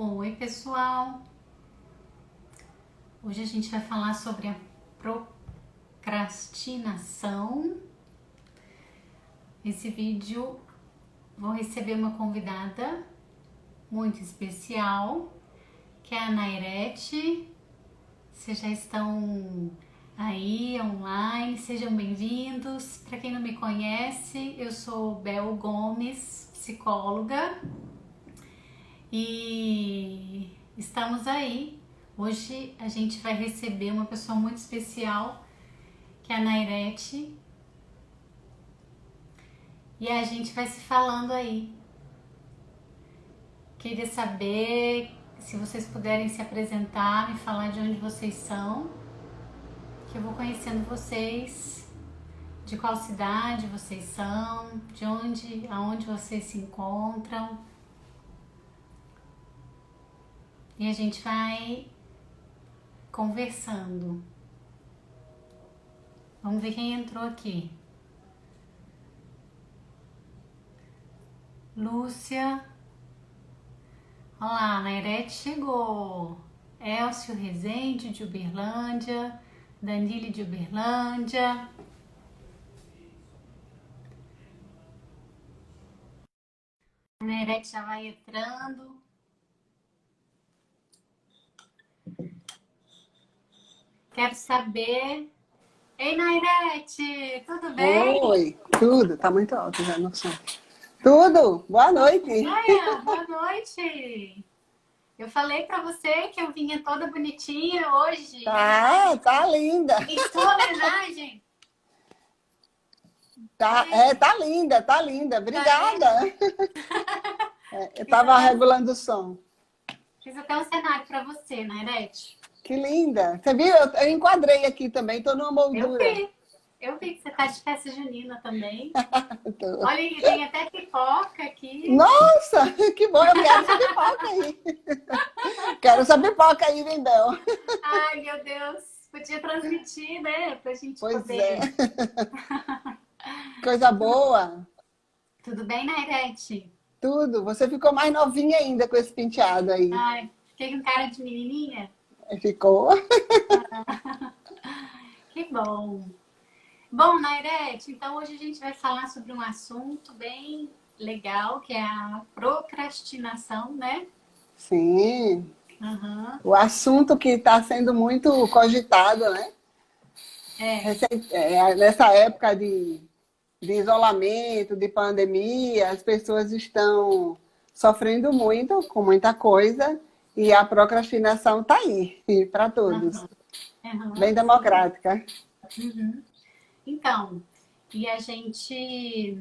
Oi, pessoal! Hoje a gente vai falar sobre a procrastinação. Nesse vídeo vou receber uma convidada muito especial, que é a Nairete. Vocês já estão aí online, sejam bem-vindos. Para quem não me conhece, eu sou Bel Gomes, psicóloga, e estamos aí. Hoje a gente vai receber uma pessoa muito especial, que é a Nairete, e a gente vai se falando aí. Queria saber se vocês puderem se apresentar, me falar de onde vocês são, que eu vou conhecendo vocês, de qual cidade vocês são, de onde, aonde vocês se encontram. E a gente vai conversando. Vamos ver quem entrou aqui. Lúcia. Olá, a Nairete chegou. Elcio Rezende de Uberlândia. Danile de Uberlândia. A Nairete já vai entrando. Quero saber. Ei, Nairete, tudo bem? Oi, tudo, tá muito alto já no som. Tudo, boa noite. Olha, boa noite. Eu falei pra você que eu vinha toda bonitinha hoje, Tá linda. em sua homenagem. Tá linda, tá linda. Obrigada. Eu tava regulando o som. Fiz até um cenário pra você, Nairete. Que linda. Você viu? Eu enquadrei aqui também, tô numa moldura. Eu vi que você tá de festa junina também. Tô. Olha, e tem até pipoca aqui. Nossa, que bom, eu quero essa pipoca aí. Quero essa pipoca aí, Lindão. Ai, meu Deus. Podia transmitir, né? Pra gente Pois poder. é. Coisa boa. Tudo bem, Nairete? Tudo. Você ficou mais novinha ainda com esse penteado aí. Ai, fiquei com cara de menininha? Ficou. Que bom. Bom, Nairete, então hoje a gente vai falar sobre um assunto bem legal, que é a procrastinação, né? Sim. Uhum. O assunto que está sendo muito cogitado, né? Nessa época de isolamento, de pandemia, as pessoas estão sofrendo muito, com muita coisa, e a procrastinação está aí, para todos. Uhum. Bem democrática. Uhum. Então, e a gente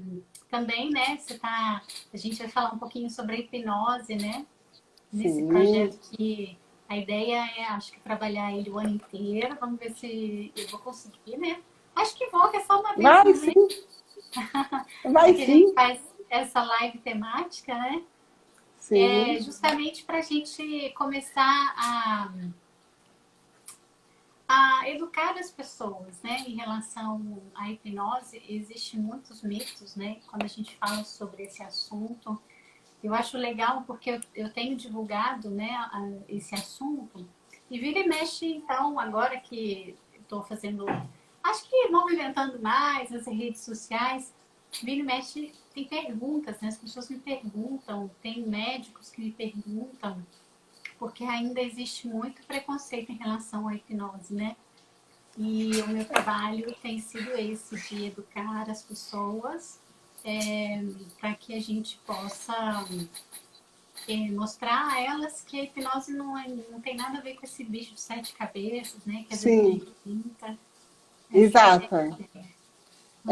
também, né, a gente vai falar um pouquinho sobre a hipnose, né? Nesse Sim. projeto que a ideia é, acho que trabalhar ele o ano inteiro. Vamos ver se eu vou conseguir, né? Acho que vou, que é só uma vez. Vai né? sim. Vai Porque a sim. gente faz essa live temática, né? Sim. Justamente para a gente começar a educar as pessoas, né? Em relação à hipnose, existem muitos mitos, né? Quando a gente fala sobre esse assunto, eu acho legal porque eu tenho divulgado, né, esse assunto, e vira e mexe, então, agora que estou fazendo, acho que movimentando mais as redes sociais, vira e mexe, tem perguntas, né? As pessoas me perguntam, tem médicos que me perguntam, porque ainda existe muito preconceito em relação à hipnose, né? E o meu trabalho tem sido esse, de educar as pessoas para que a gente possa mostrar a elas que a hipnose não tem nada a ver com esse bicho de 7 cabeças, né? Que às vezes a Sim. gente pinta. Exato. É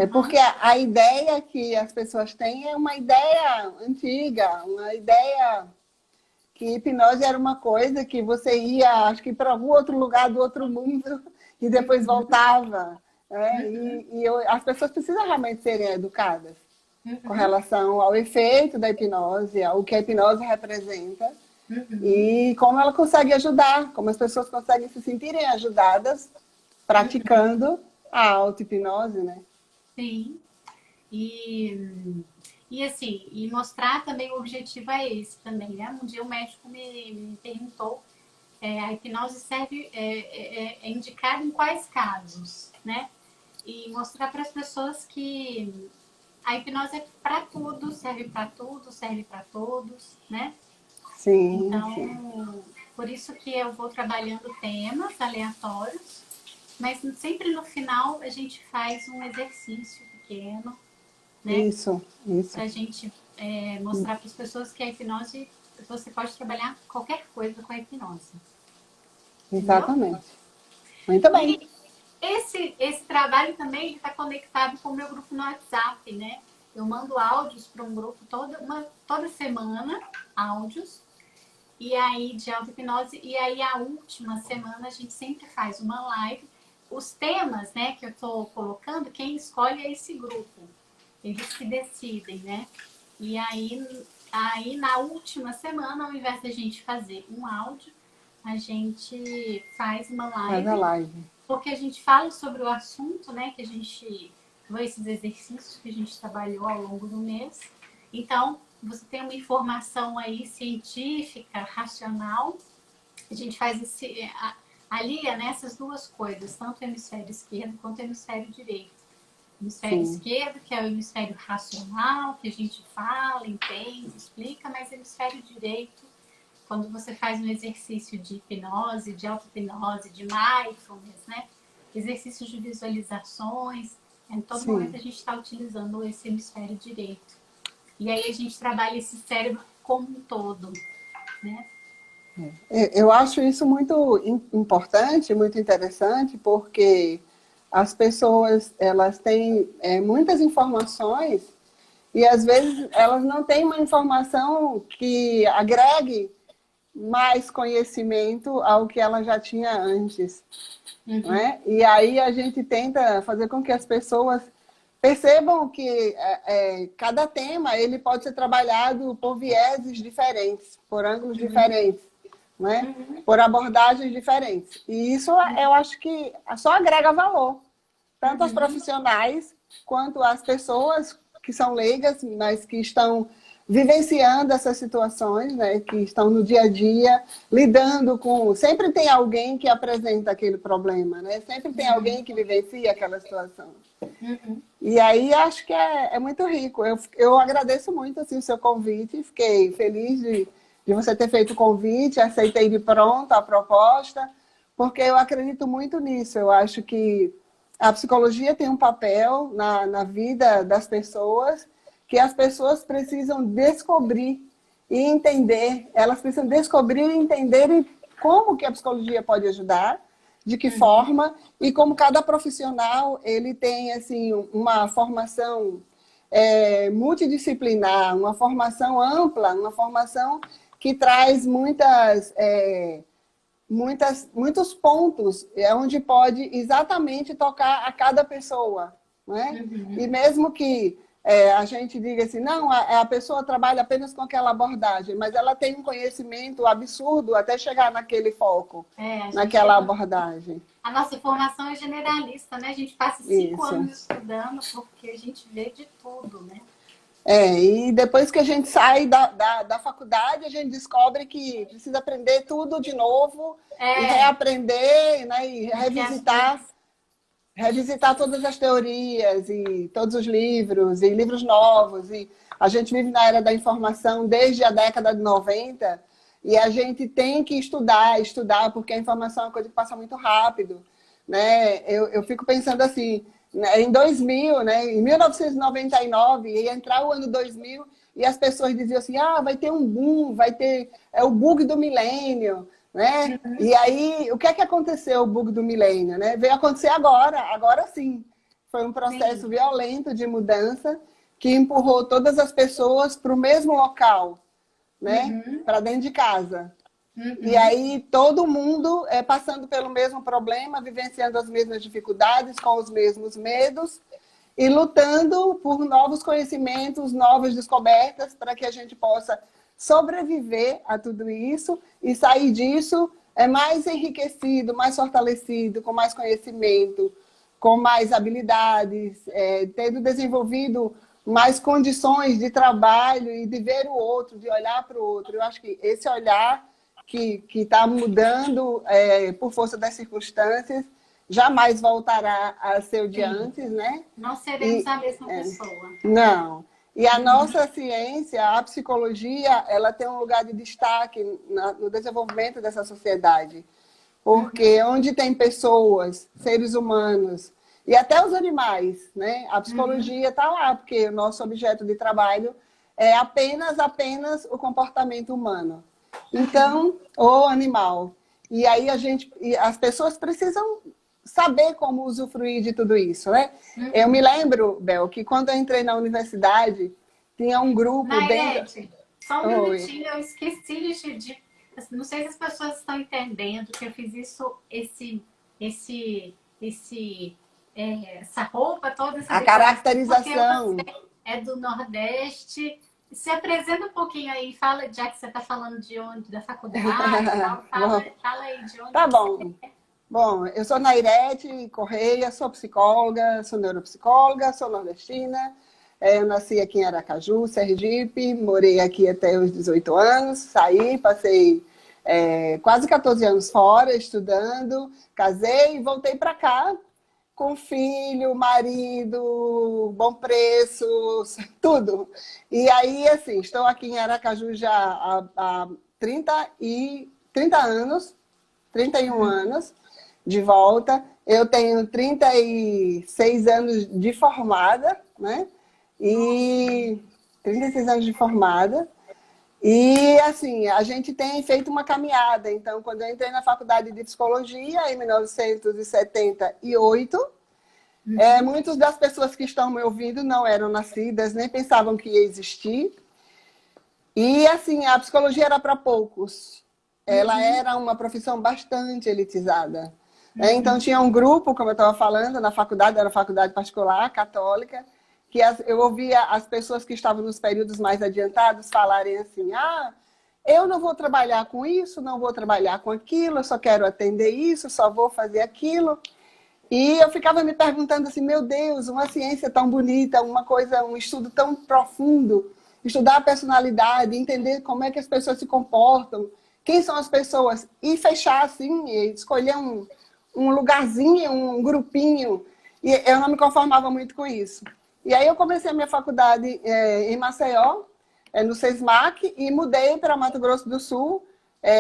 Uhum. porque a ideia que as pessoas têm é uma ideia antiga, uma ideia que hipnose era uma coisa que você ia, acho que para algum outro lugar do outro mundo e depois voltava. Né? As pessoas precisam realmente serem educadas com relação ao efeito da hipnose, ao que a hipnose representa e como ela consegue ajudar, como as pessoas conseguem se sentirem ajudadas praticando a auto-hipnose, né? Sim. E E assim, e mostrar também o objetivo é esse também, né? Um dia o médico me perguntou, a hipnose serve, é indicada em quais casos, né? E mostrar para as pessoas que a hipnose é para tudo, serve para todos, né? Sim, sim. Então, por isso que eu vou trabalhando temas aleatórios, mas sempre no final a gente faz um exercício pequeno, né? Isso. Para a gente mostrar para as pessoas que a hipnose, você pode trabalhar qualquer coisa com a hipnose, entendeu? Exatamente. Muito bem. E esse trabalho também está conectado com o meu grupo no WhatsApp, né? Eu mando áudios para um grupo toda semana, áudios, e aí de auto-hipnose, e aí a última semana a gente sempre faz uma live. Os temas, né, que eu estou colocando, quem escolhe é esse grupo. Eles que decidem, né? E aí na última semana, ao invés da gente fazer um áudio, a gente faz uma Faz a live, live. porque a gente fala sobre o assunto, né, que a gente, esses exercícios que a gente trabalhou ao longo do mês. Então, você tem uma informação aí científica, racional, a gente faz alia nessas duas coisas, tanto o hemisfério esquerdo quanto o hemisfério direito. O hemisfério Sim. esquerdo, que é o hemisfério racional, que a gente fala, entende, explica, mas o hemisfério direito, quando você faz um exercício de hipnose, de auto-hipnose, de mindfulness, né? Exercícios de visualizações, em todo Sim. momento a gente está utilizando esse hemisfério direito. E aí a gente trabalha esse cérebro como um todo, né? Eu acho isso muito importante, muito interessante, porque as pessoas elas têm muitas informações e às vezes elas não têm uma informação que agregue mais conhecimento ao que ela já tinha antes. Não é? E aí a gente tenta fazer com que as pessoas percebam que cada tema ele pode ser trabalhado por vieses diferentes, por ângulos diferentes, né? Por abordagens diferentes. E isso eu acho que só agrega valor, tanto aos profissionais quanto às pessoas que são leigas, mas que estão vivenciando essas situações, né, que estão no dia a dia, lidando com... Sempre tem alguém que apresenta aquele problema, né? Sempre tem alguém que vivencia aquela situação. E aí acho que é muito rico. Eu agradeço muito assim, o seu convite, fiquei feliz de você ter feito o convite, aceitei de pronto a proposta, porque eu acredito muito nisso. Eu acho que a psicologia tem um papel na vida das pessoas, que as pessoas precisam descobrir e entender, elas precisam descobrir e entender como que a psicologia pode ajudar, de que forma, e como cada profissional ele tem assim, uma formação multidisciplinar, uma formação ampla, uma formação que traz muitos pontos onde pode exatamente tocar a cada pessoa. Né? E mesmo que a gente diga assim, não, a pessoa trabalha apenas com aquela abordagem, mas ela tem um conhecimento absurdo até chegar naquele foco, naquela abordagem. A nossa formação é generalista, né? A gente passa 5 anos estudando porque a gente vê de tudo, né? E depois que a gente sai da faculdade, a gente descobre que precisa aprender tudo de novo, e reaprender, né? E revisitar todas as teorias e todos os livros, e livros novos. E a gente vive na era da informação desde a década de 90, e a gente tem que estudar, porque a informação é uma coisa que passa muito rápido. Né? Eu fico pensando assim, em 2000, né? Em 1999, ia entrar o ano 2000, e as pessoas diziam assim, vai ter um boom, vai ter o bug do milênio. Né? E aí, o que é que aconteceu, o bug do milênio? Né? Veio acontecer agora sim. Foi um processo violento de mudança que empurrou todas as pessoas para o mesmo local, né? Para dentro de casa. E aí todo mundo passando pelo mesmo problema, vivenciando as mesmas dificuldades, com os mesmos medos e lutando por novos conhecimentos, novas descobertas, para que a gente possa sobreviver a tudo isso e sair disso mais enriquecido, mais fortalecido, com mais conhecimento, com mais habilidades, tendo desenvolvido mais condições de trabalho e de ver o outro, de olhar para o outro. Eu acho que esse olhar que está mudando por força das circunstâncias jamais voltará a ser o de Sim. antes, né? Não seremos a mesma pessoa. Não. E a nossa ciência, a psicologia, ela tem um lugar de destaque no desenvolvimento dessa sociedade. Porque onde tem pessoas, seres humanos, e até os animais, né? A psicologia está lá, porque o nosso objeto de trabalho é apenas o comportamento humano. Então, ou animal. E aí as pessoas precisam saber como usufruir de tudo isso, né? Eu me lembro, Bel, que quando eu entrei na universidade, tinha um grupo dentro... Nairete, só um minutinho, eu esqueci não sei se as pessoas estão entendendo que eu fiz essa roupa toda, essa A decoração, caracterização. porque você é do Nordeste. Se apresenta um pouquinho aí, fala, já que você está falando de onde, da faculdade e tal, fala aí de onde tá você bom. é. Bom, eu sou Nairete Correia, sou psicóloga, sou neuropsicóloga, sou nordestina. Eu nasci aqui em Aracaju, Sergipe, morei aqui até os 18 anos, saí, passei quase 14 anos fora estudando, casei e voltei para cá com filho, marido, bom preço, tudo. E aí, assim, estou aqui em Aracaju já há 30 anos, 31 anos de volta. Eu tenho 36 anos de formada, né? E 36 anos de formada. E, assim, a gente tem feito uma caminhada. Então, quando eu entrei na faculdade de psicologia, em 1978, muitas das pessoas que estão me ouvindo não eram nascidas, nem pensavam que ia existir. E, assim, a psicologia era para poucos. Ela era uma profissão bastante elitizada. Então, tinha um grupo, como eu estava falando, na faculdade, era faculdade particular, católica, que eu ouvia as pessoas que estavam nos períodos mais adiantados falarem assim, eu não vou trabalhar com isso, não vou trabalhar com aquilo, eu só quero atender isso, só vou fazer aquilo. E eu ficava me perguntando assim, meu Deus, uma ciência tão bonita, um estudo tão profundo, estudar a personalidade, entender como é que as pessoas se comportam, quem são as pessoas, e fechar assim, e escolher um lugarzinho, um grupinho, e eu não me conformava muito com isso. E aí eu comecei a minha faculdade em Maceió, no SESMAC, e mudei para Mato Grosso do Sul,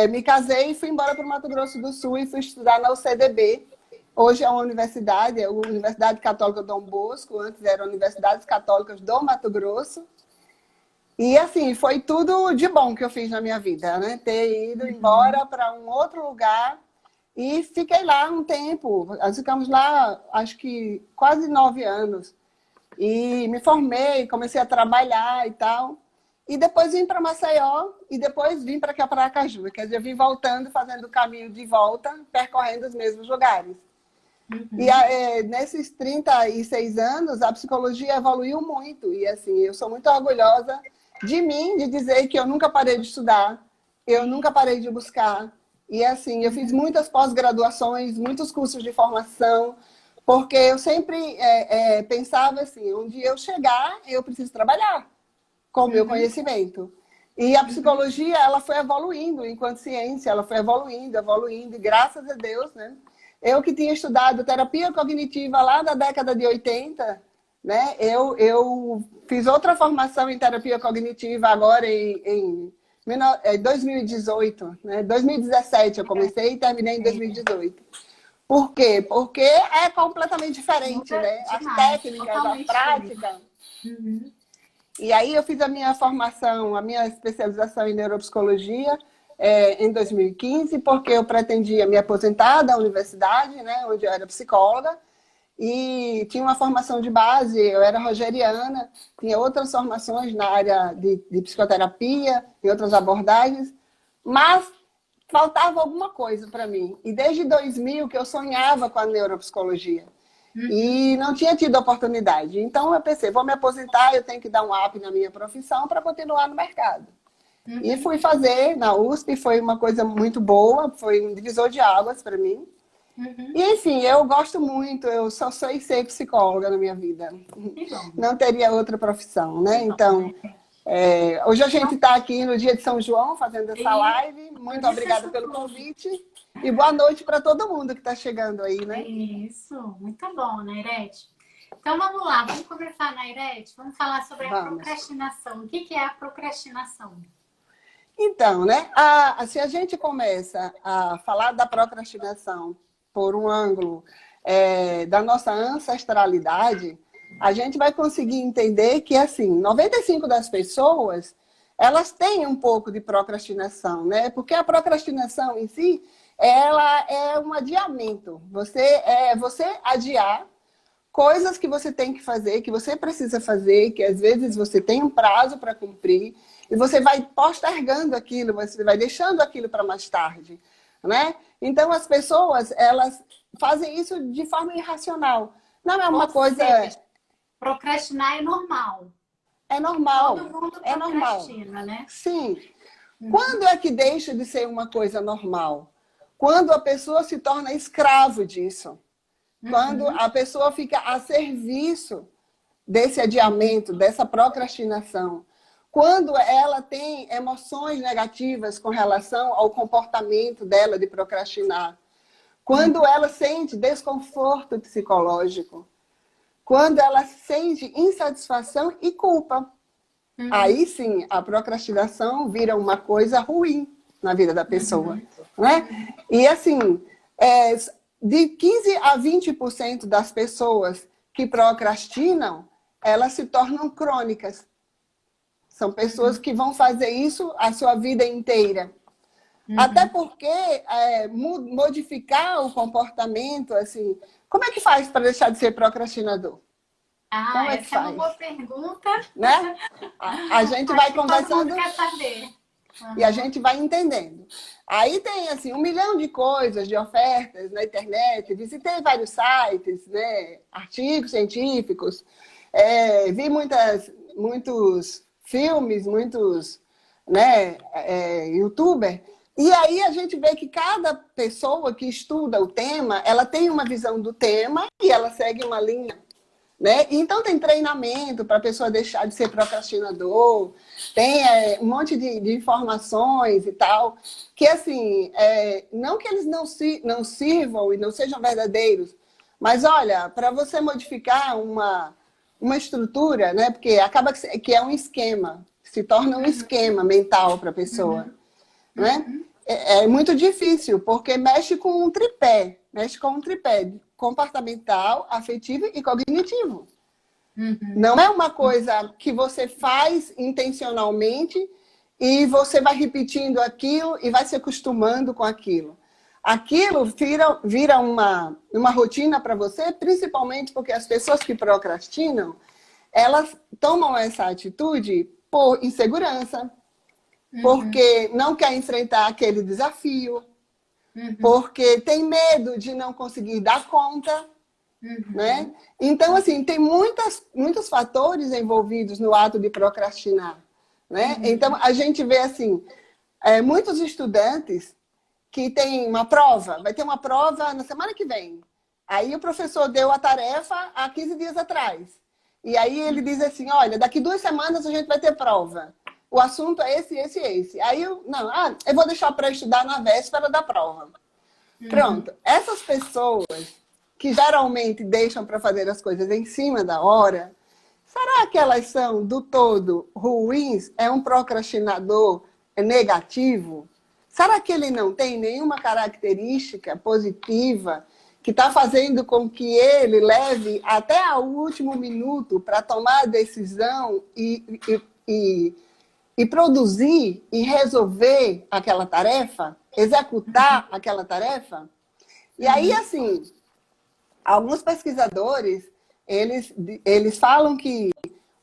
me casei e fui embora para o Mato Grosso do Sul e fui estudar na UCDB. Hoje é uma universidade, a Universidade Católica Dom Bosco, antes eram Universidades Católicas do Mato Grosso. E assim, foi tudo de bom que eu fiz na minha vida, né? Ter ido embora para um outro lugar e fiquei lá um tempo. Nós ficamos lá, acho que quase 9 anos. E me formei, comecei a trabalhar e tal. E depois vim para Maceió e depois vim para cá, para Aracaju. Quer dizer, eu vim voltando, fazendo o caminho de volta, percorrendo os mesmos lugares. E nesses 36 anos, a psicologia evoluiu muito. E assim, eu sou muito orgulhosa de mim, de dizer que eu nunca parei de estudar, eu nunca parei de buscar. E assim, eu fiz muitas pós-graduações, muitos cursos de formação, porque eu sempre pensava assim, onde eu chegar, eu preciso trabalhar com o meu conhecimento. E a psicologia, ela foi evoluindo enquanto ciência, ela foi evoluindo, e graças a Deus, né? Eu que tinha estudado terapia cognitiva lá da década de 80, né? Eu fiz outra formação em terapia cognitiva agora em 2018, né? 2017 eu comecei e terminei em 2018. Por quê? Porque é completamente diferente, né? As técnicas, a prática. E aí eu fiz a minha formação, a minha especialização em neuropsicologia em 2015, porque eu pretendia me aposentar da universidade, né, onde eu era psicóloga, e tinha uma formação de base, eu era rogeriana, tinha outras formações na área de psicoterapia e outras abordagens, mas faltava alguma coisa para mim. E desde 2000 que eu sonhava com a neuropsicologia. E não tinha tido oportunidade. Então eu pensei, vou me aposentar, eu tenho que dar um up na minha profissão para continuar no mercado. E fui fazer na USP, foi uma coisa muito boa, foi um divisor de águas para mim. E, enfim, eu gosto muito, eu só sei ser psicóloga na minha vida. Que bom, Não teria outra profissão, né? que bom, Então, né? hoje a gente está aqui no dia de São João fazendo essa E live. Muito disse obrigada isso pelo tudo. convite. E boa noite para todo mundo que está chegando aí, né? Isso, muito bom, Nairete. Então vamos lá, vamos conversar, Nairete. Vamos falar sobre a Vamos. procrastinação. O que é a procrastinação? Então, né? Se a gente começa a falar da procrastinação por um ângulo da nossa ancestralidade, a gente vai conseguir entender que, assim, 95% das pessoas, elas têm um pouco de procrastinação, né? Porque a procrastinação em si, ela é um adiamento. Você adiar coisas que você tem que fazer, que você precisa fazer, que às vezes você tem um prazo para cumprir, e você vai postergando aquilo, você vai deixando aquilo para mais tarde, né? Então as pessoas, elas fazem isso de forma irracional. Não é uma Ou coisa, seja, procrastinar é normal. é Todo normal, mundo é normal. procrastina, né? Sim. Quando é que deixa de ser uma coisa normal? Quando a pessoa se torna escravo disso. Quando Uhum, a pessoa fica a serviço desse adiamento, dessa procrastinação. Quando ela tem emoções negativas com relação ao comportamento dela de procrastinar. Quando ela sente desconforto psicológico. Quando ela sente insatisfação e culpa. uhum, Aí sim, a procrastinação vira uma coisa ruim na vida da pessoa. uhum, Né? E assim, é, de 15 a 20% das pessoas que procrastinam, elas se tornam crônicas. São pessoas uhum, que vão fazer isso a sua vida inteira. Até uhum. porque modificar o comportamento, assim, como é que faz para deixar de ser procrastinador? Ah, Como é que essa é uma boa faz? pergunta. Né? A gente vai Acho que todo mundo conversando quer saber. e a Uhum. gente vai entendendo. Aí tem assim 1 milhão de coisas, de ofertas na internet. Visitei vários sites, né, artigos científicos, vi muitos filmes, muitos, né, YouTuber. E aí a gente vê que cada pessoa que estuda o tema, ela tem uma visão do tema e ela segue uma linha, né? Então tem treinamento para a pessoa deixar de ser procrastinador, tem um monte de informações e tal, que assim, não que eles não sirvam e não sejam verdadeiros, mas olha, para você modificar uma estrutura, né? Porque acaba que é um esquema, se torna um esquema mental para a pessoa, né? Uhum. É muito difícil, porque mexe com um tripé comportamental, afetivo e cognitivo. Uhum. Não é uma coisa que você faz intencionalmente e você vai repetindo aquilo e vai se acostumando com aquilo. Aquilo vira uma rotina para você, principalmente porque as pessoas que procrastinam, elas tomam essa atitude por insegurança, Uhum. porque não quer enfrentar aquele desafio, Uhum. porque tem medo de não conseguir dar conta, né? Uhum. Então, assim, tem muitos fatores envolvidos no ato de procrastinar, né? Então, Uhum. a gente vê, assim, muitos estudantes que têm uma prova, vai ter uma prova na semana que vem. Aí o professor deu a tarefa há 15 dias atrás. E aí ele diz assim, olha, daqui 2 semanas a gente vai ter prova. O assunto é esse, esse, esse. Aí eu vou deixar para estudar na véspera da prova. Uhum. Pronto. Essas pessoas que geralmente deixam para fazer as coisas em cima da hora, será que elas são do todo ruins? É um procrastinador negativo? Será que ele não tem nenhuma característica positiva que está fazendo com que ele leve até ao último minuto para tomar a decisão e produzir e resolver aquela tarefa, executar aquela tarefa? E aí, Uhum. assim, alguns pesquisadores, eles falam que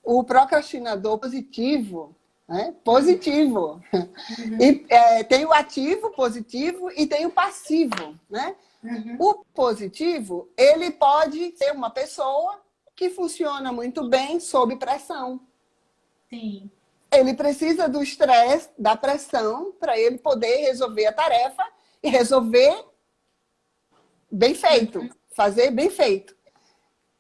o procrastinador positivo, né? Uhum. Positivo. Uhum. E, tem o ativo positivo e tem o passivo, né? Uhum. O positivo, ele pode ser uma pessoa que funciona muito bem sob pressão. Sim. Ele precisa do estresse, da pressão, para ele poder resolver a tarefa e resolver bem feito. Fazer bem feito.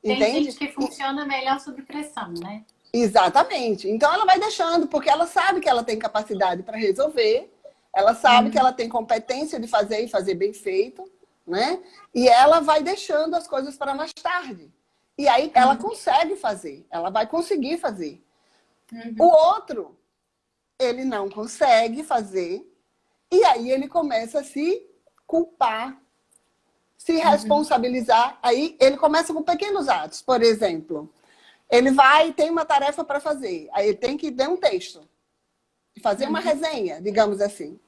Tem Entende? gente que funciona melhor sob pressão, né? Exatamente. Então ela vai deixando, porque ela sabe que ela tem capacidade para resolver, ela sabe que ela tem competência de fazer e fazer bem feito, né? E ela vai deixando as coisas para mais tarde. E aí ela consegue fazer, ela vai conseguir fazer. O outro, ele não consegue fazer, e aí ele começa a se culpar, se responsabilizar. Aí ele começa com pequenos atos. Por exemplo, ele vai e tem uma tarefa para fazer. Aí ele tem que ler um texto, fazer uma resenha, digamos assim.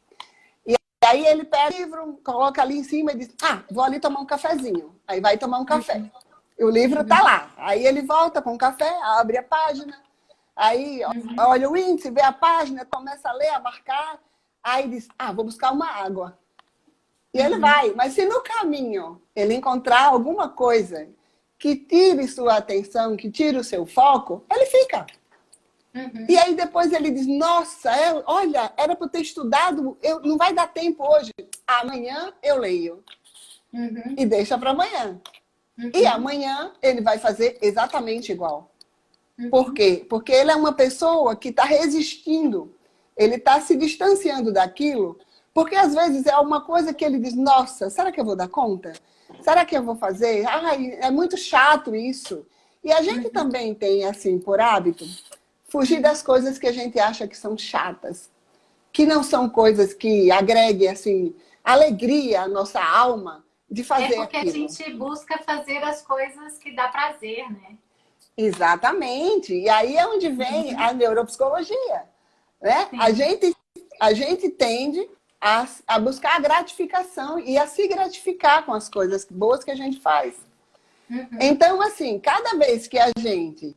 E aí ele pega o livro, coloca ali em cima e diz, vou ali tomar um cafezinho. Aí vai tomar um café. E o livro está lá. Aí ele volta com o café, abre a página, aí olha o índice, vê a página, começa a ler, a marcar, aí diz, vou buscar uma água. E ele vai. Mas se no caminho ele encontrar alguma coisa que tire sua atenção, que tire o seu foco, ele fica. E aí depois ele diz, nossa, olha, era para eu ter estudado, não vai dar tempo hoje. Amanhã eu leio. E deixa para amanhã. E amanhã ele vai fazer exatamente igual. Por quê? Porque ele é uma pessoa que está resistindo. Ele está se distanciando daquilo, porque às vezes é uma coisa que ele diz, nossa, será que eu vou dar conta? Será que eu vou fazer? Ai, é muito chato isso. E a gente também tem, assim, por hábito, fugir das coisas que a gente acha que são chatas. Que não são coisas que agreguem, assim, alegria à nossa alma de fazer porque aquilo. a gente busca fazer as coisas que dá prazer, né? Exatamente. E aí é onde vem a neuropsicologia. Né? A gente tende a buscar a gratificação e a se gratificar com as coisas boas que a gente faz. Então, assim, cada vez que a gente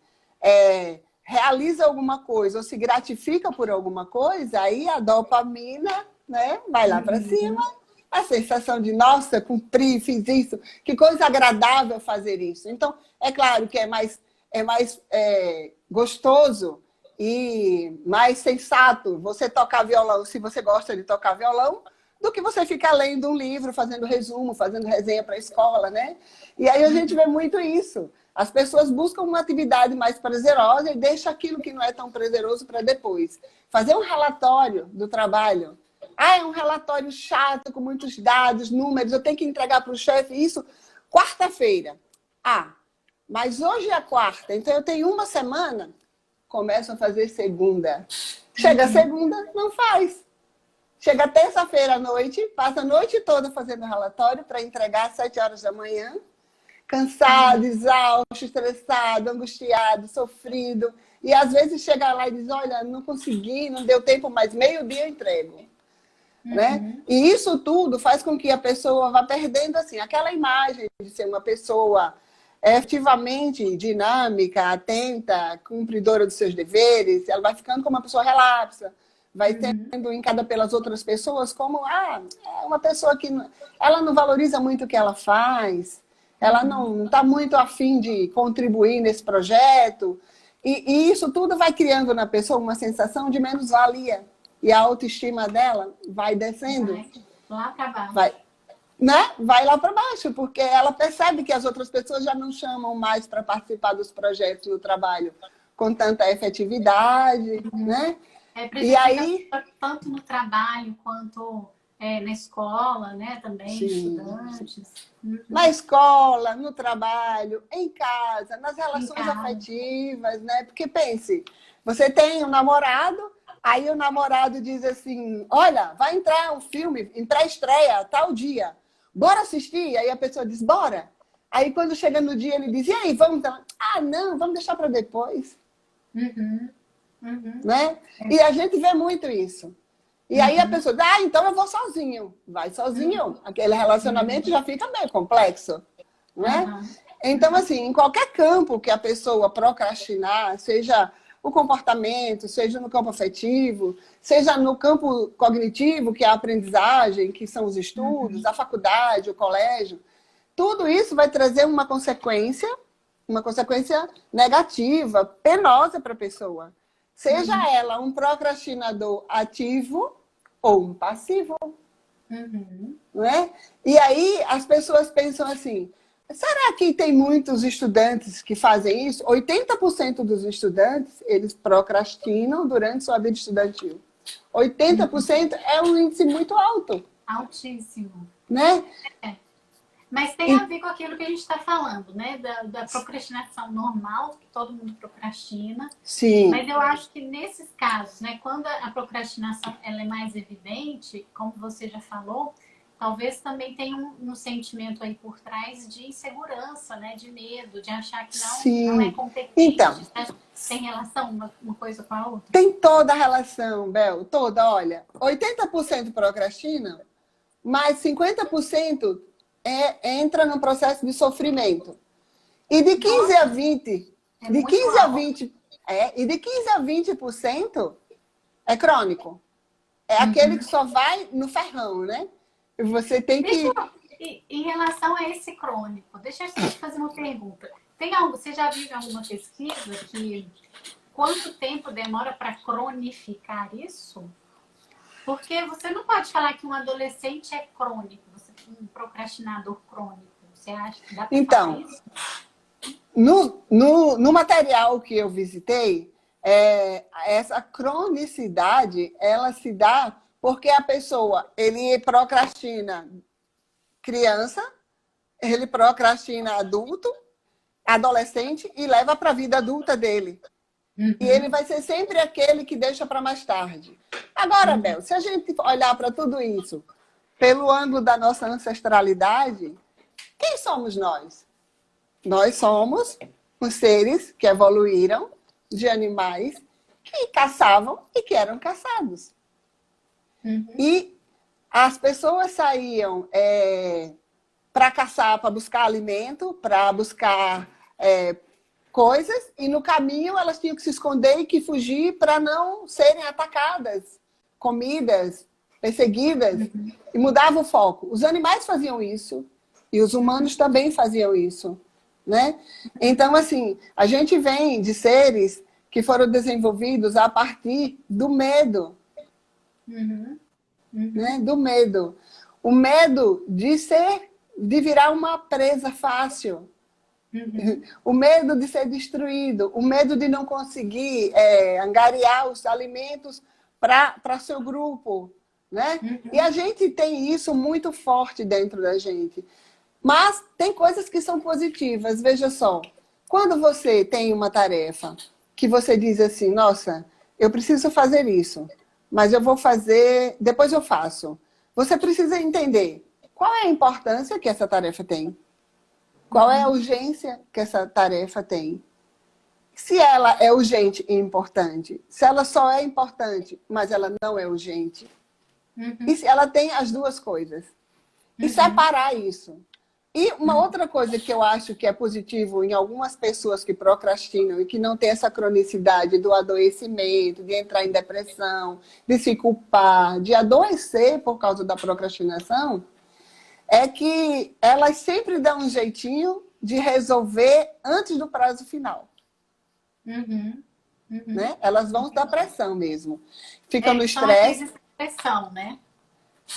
realiza alguma coisa ou se gratifica por alguma coisa, aí a dopamina, né, vai lá para cima. A sensação de, nossa, cumpri, fiz isso, que coisa agradável fazer isso. Então, é claro que é mais gostoso e mais sensato você tocar violão, se você gosta de tocar violão, do que você ficar lendo um livro, fazendo resumo, fazendo resenha para a escola, né? E aí a gente vê muito isso. As pessoas buscam uma atividade mais prazerosa e deixam aquilo que não é tão prazeroso para depois. Fazer um relatório do trabalho. É um relatório chato, com muitos dados, números, eu tenho que entregar para o chefe isso quarta-feira. Mas hoje é quarta, então eu tenho uma semana, começo a fazer segunda. Chega segunda, não faz. Chega terça-feira à noite, passa a noite toda fazendo relatório para entregar às 7 horas da manhã. Cansado, exausto, estressado, angustiado, sofrido. E às vezes chega lá e diz, olha, não consegui, não deu tempo, mas meio-dia eu entrego. Né? E isso tudo faz com que a pessoa vá perdendo assim, aquela imagem de ser uma pessoa efetivamente dinâmica, atenta, cumpridora dos seus deveres. Ela vai ficando como uma pessoa relapsa, vai tendo encarada pelas outras pessoas como é uma pessoa que ela não valoriza muito o que ela faz, ela não está muito afim de contribuir nesse projeto. E isso tudo vai criando na pessoa uma sensação de menos-valia. E a autoestima dela vai descendo. Vai lá para baixo. Vai lá para baixo, porque ela percebe que as outras pessoas já não chamam mais para participar dos projetos do trabalho com tanta efetividade, né? E aí tanto no trabalho quanto na escola, né? Também, estudantes. Na escola, no trabalho, em casa, nas relações afetivas, né? Porque pense, você tem um namorado, aí o namorado diz assim, olha, vai entrar um filme em pré-estreia, tal dia. Bora assistir? Aí a pessoa diz, bora. Aí quando chega no dia, ele diz, e aí, vamos? Não, vamos deixar para depois. Né? E a gente vê muito isso. E aí a pessoa diz, então eu vou sozinho. Vai sozinho. Aquele relacionamento já fica meio complexo. Né? Então, assim, em qualquer campo que a pessoa procrastinar, seja o comportamento, seja no campo afetivo, seja no campo cognitivo, que é a aprendizagem, que são os estudos, a faculdade, o colégio, tudo isso vai trazer uma consequência negativa, penosa para a pessoa. Seja ela um procrastinador ativo ou um passivo. Não é? E aí as pessoas pensam assim, será que tem muitos estudantes que fazem isso? 80% dos estudantes, eles procrastinam durante sua vida estudantil. 80% é um índice muito alto, Altíssimo. né? É. Mas tem a ver com aquilo que a gente está falando, né? Da procrastinação normal, que todo mundo procrastina. Sim. Mas eu acho que nesses casos, né? Quando a procrastinação ela é mais evidente, como você já falou, talvez também tenha um sentimento aí por trás de insegurança, né? De medo, de achar que não é Sim. competente. Então, Tem relação uma coisa com a outra? tem toda a relação, Bel, toda. Olha, 80% procrastinam, mas 50% entra no processo de sofrimento. E de 15 a 20, de 15 a 20, e de 15 a 20% é crônico. É aquele que só vai no ferrão, né? E você tem que... Em relação a esse crônico, deixa eu te fazer uma pergunta. Você já viu alguma pesquisa que quanto tempo demora para cronificar isso? Porque você não pode falar que um adolescente é crônico, um procrastinador crônico. Você acha que dá para falar isso? No material que eu visitei, essa cronicidade, ela se dá porque a pessoa, ele procrastina criança, ele procrastina adulto, adolescente e leva para a vida adulta dele. E ele vai ser sempre aquele que deixa para mais tarde. Agora, Bel, se a gente olhar para tudo isso pelo ângulo da nossa ancestralidade, quem somos nós? Nós somos os seres que evoluíram de animais que caçavam e que eram caçados. E as pessoas saíam para caçar, para buscar alimento, para buscar coisas, e no caminho elas tinham que se esconder e que fugir para não serem atacadas, comidas, perseguidas, e mudava o foco. Os animais faziam isso e os humanos também faziam isso, né? Então, assim, a gente vem de seres que foram desenvolvidos a partir do medo, né? Do medo. O medo de virar uma presa fácil. O medo de ser destruído, o medo de não conseguir angariar os alimentos para seu grupo, né? E a gente tem isso muito forte dentro da gente. Mas tem coisas que são positivas. Veja só, quando você tem uma tarefa que você diz assim, nossa, eu preciso fazer isso, mas eu vou fazer, depois eu faço. Você precisa entender qual é a importância que essa tarefa tem. Qual é a urgência que essa tarefa tem? Se ela é urgente e importante, se ela só é importante, mas ela não é urgente, e se ela tem as duas coisas. E separar isso. E uma outra coisa que eu acho que é positivo em algumas pessoas que procrastinam e que não tem essa cronicidade do adoecimento, de entrar em depressão, de se culpar, de adoecer por causa da procrastinação, é que elas sempre dão um jeitinho de resolver antes do prazo final. Né? Elas vão da pressão mesmo. Ficam no estresse. Pressão, né?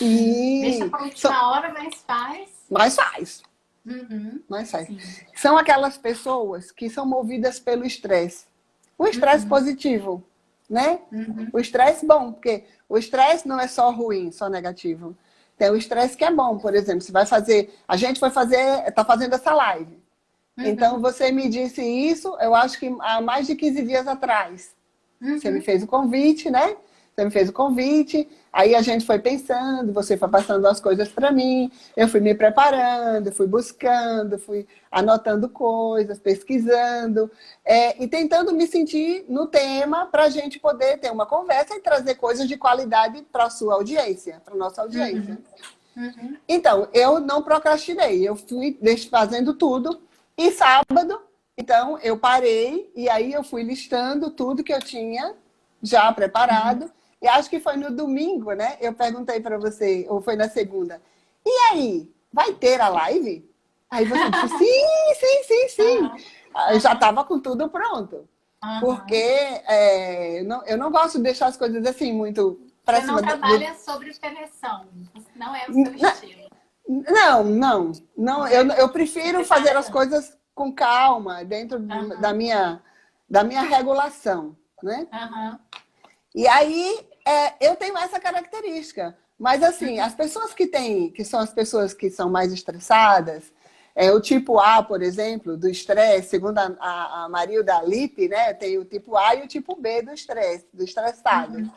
Deixa para a última hora, mas faz. Mas faz. Mas faz. São aquelas pessoas que são movidas pelo estresse. O estresse positivo, né? O estresse bom, porque o estresse não é só ruim, só negativo. Tem o estresse que é bom, por exemplo, você vai fazer... A gente está fazendo essa live. Então, você me disse isso, eu acho que há mais de 15 dias atrás. Você me fez o convite, né? Você me fez o convite, aí a gente foi pensando, você foi passando as coisas para mim, eu fui me preparando, fui buscando, fui anotando coisas, pesquisando, e tentando me sentir no tema para a gente poder ter uma conversa e trazer coisas de qualidade para a sua audiência, para a nossa audiência. Então, eu não procrastinei, eu fui fazendo tudo, e sábado, então, eu parei, e aí eu fui listando tudo que eu tinha já preparado. E acho que foi no domingo, né? Eu perguntei para você, ou foi na segunda. E aí, vai ter a live? Aí você disse, sim. Eu já estava com tudo pronto. Porque eu não gosto de deixar as coisas assim, muito... Você não trabalha sobre pressão. Não é o seu estilo. Não. Eu prefiro fazer as coisas com calma, dentro da minha regulação, né? E aí, eu tenho essa característica. Mas, assim, as pessoas que são as pessoas que são mais estressadas, o tipo A, por exemplo, do estresse, segundo a Marilda Lippe, né? Tem o tipo A e o tipo B do estresse, do estressado.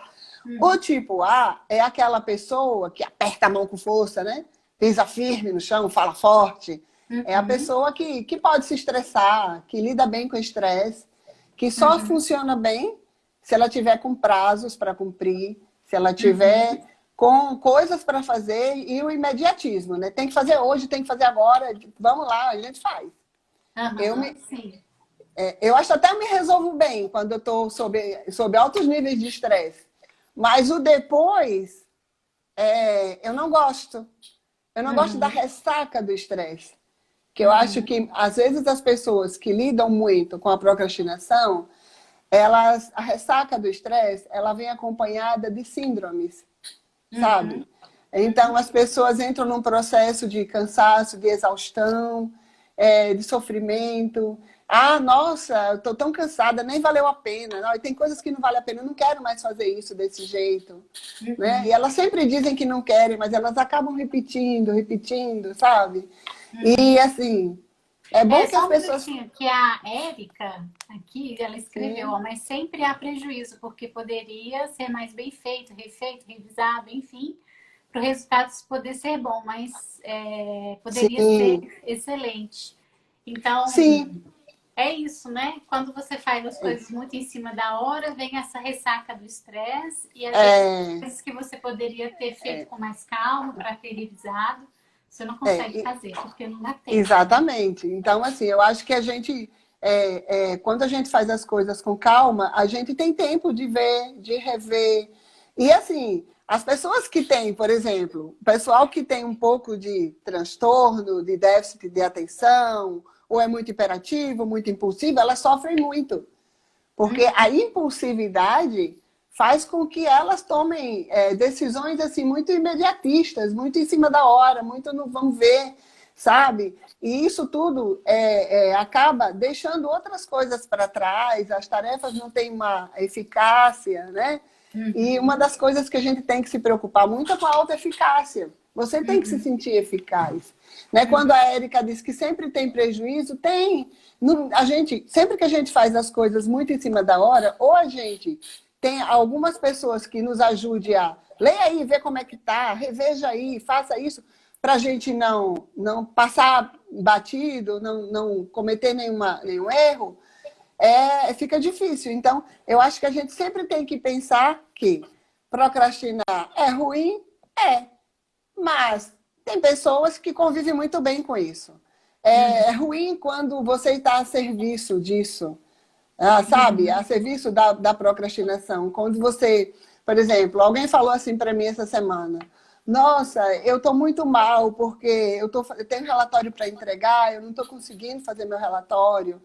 O tipo A é aquela pessoa que aperta a mão com força, né? Pisa firme no chão, fala forte. É a pessoa que pode se estressar, que lida bem com o estresse, que só funciona bem se ela tiver com prazos para cumprir, se ela tiver com coisas para fazer e o imediatismo, né? Tem que fazer hoje, tem que fazer agora, vamos lá, a gente faz. Sim. Eu acho até que eu me resolvo bem quando eu estou sob altos níveis de estresse. Mas o depois, eu não gosto. Eu não gosto da ressaca do estresse. Que eu acho que, às vezes, as pessoas que lidam muito com a procrastinação, a ressaca do estresse, ela vem acompanhada de síndromes, sabe? Então, as pessoas entram num processo de cansaço, de exaustão, de sofrimento. Ah, nossa, eu tô tão cansada, nem valeu a pena. Não, e tem coisas que não vale a pena, eu não quero mais fazer isso desse jeito. Né? E elas sempre dizem que não querem, mas elas acabam repetindo, sabe? E, assim, é bom que as pessoas... Que a Érica, aqui, ela escreveu, mas sempre há prejuízo, porque poderia ser mais bem feito, refeito, revisado, enfim, para o resultado poder ser bom, mas poderia ser excelente. Então, é isso, né? Quando você faz as coisas muito em cima da hora, vem essa ressaca do estresse e às vezes coisas que você poderia ter feito com mais calma para ter revisado, você não consegue fazer, porque não dá tempo. Exatamente. Então, assim, eu acho que a gente, quando a gente faz as coisas com calma, a gente tem tempo de ver, de rever. E, assim, as pessoas que têm, por exemplo, o pessoal que tem um pouco de transtorno, de déficit de atenção, ou é muito hiperativo, muito impulsivo, elas sofrem muito. Porque a impulsividade faz com que elas tomem decisões assim muito imediatistas, muito em cima da hora, muito no vamos ver, sabe? E isso tudo acaba deixando outras coisas para trás, as tarefas não têm uma eficácia, né? E uma das coisas que a gente tem que se preocupar muito é com a autoeficácia. Você tem que se sentir eficaz. Né? Quando a Érica diz que sempre tem prejuízo, tem. Sempre que a gente faz as coisas muito em cima da hora, ou a gente tem algumas pessoas que nos ajudem a leia aí, vê como é que tá, reveja aí, faça isso, para a gente não passar batido, não cometer nenhum erro, fica difícil. Então, eu acho que a gente sempre tem que pensar que procrastinar é ruim, mas tem pessoas que convivem muito bem com isso. É ruim quando você está a serviço disso, sabe? A serviço da procrastinação. Quando você, por exemplo, alguém falou assim para mim essa semana, nossa, eu estou muito mal porque eu tenho um relatório para entregar, eu não estou conseguindo fazer meu relatório.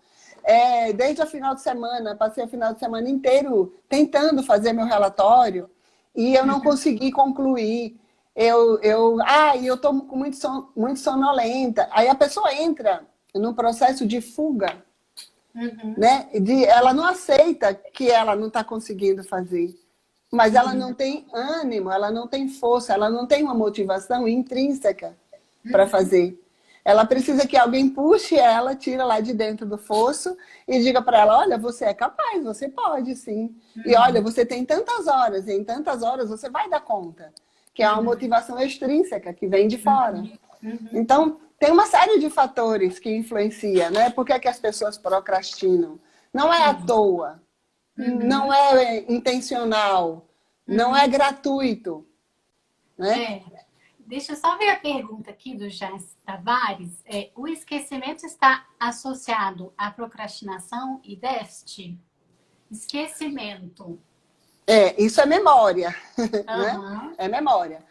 Desde o final de semana, passei o final de semana inteiro tentando fazer meu relatório e eu não consegui concluir. Eu estou muito sonolenta. Aí a pessoa entra num processo de fuga, né? Ela não aceita que ela não está conseguindo fazer. Mas ela não tem ânimo, ela não tem força, ela não tem uma motivação intrínseca para fazer. Ela precisa que alguém puxe ela, tira lá de dentro do fosso e diga para ela, olha, você é capaz, você pode sim. E olha, você tem tantas horas, e em tantas horas você vai dar conta. Que é uma motivação extrínseca, que vem de fora. Então, tem uma série de fatores que influenciam, né? Por que as pessoas procrastinam? Não é à toa, não é intencional, não é gratuito. Né? Deixa eu só ver a pergunta aqui do Jás Tavares. O esquecimento está associado à procrastinação e déficit? Esquecimento. Isso é memória. Né? É memória.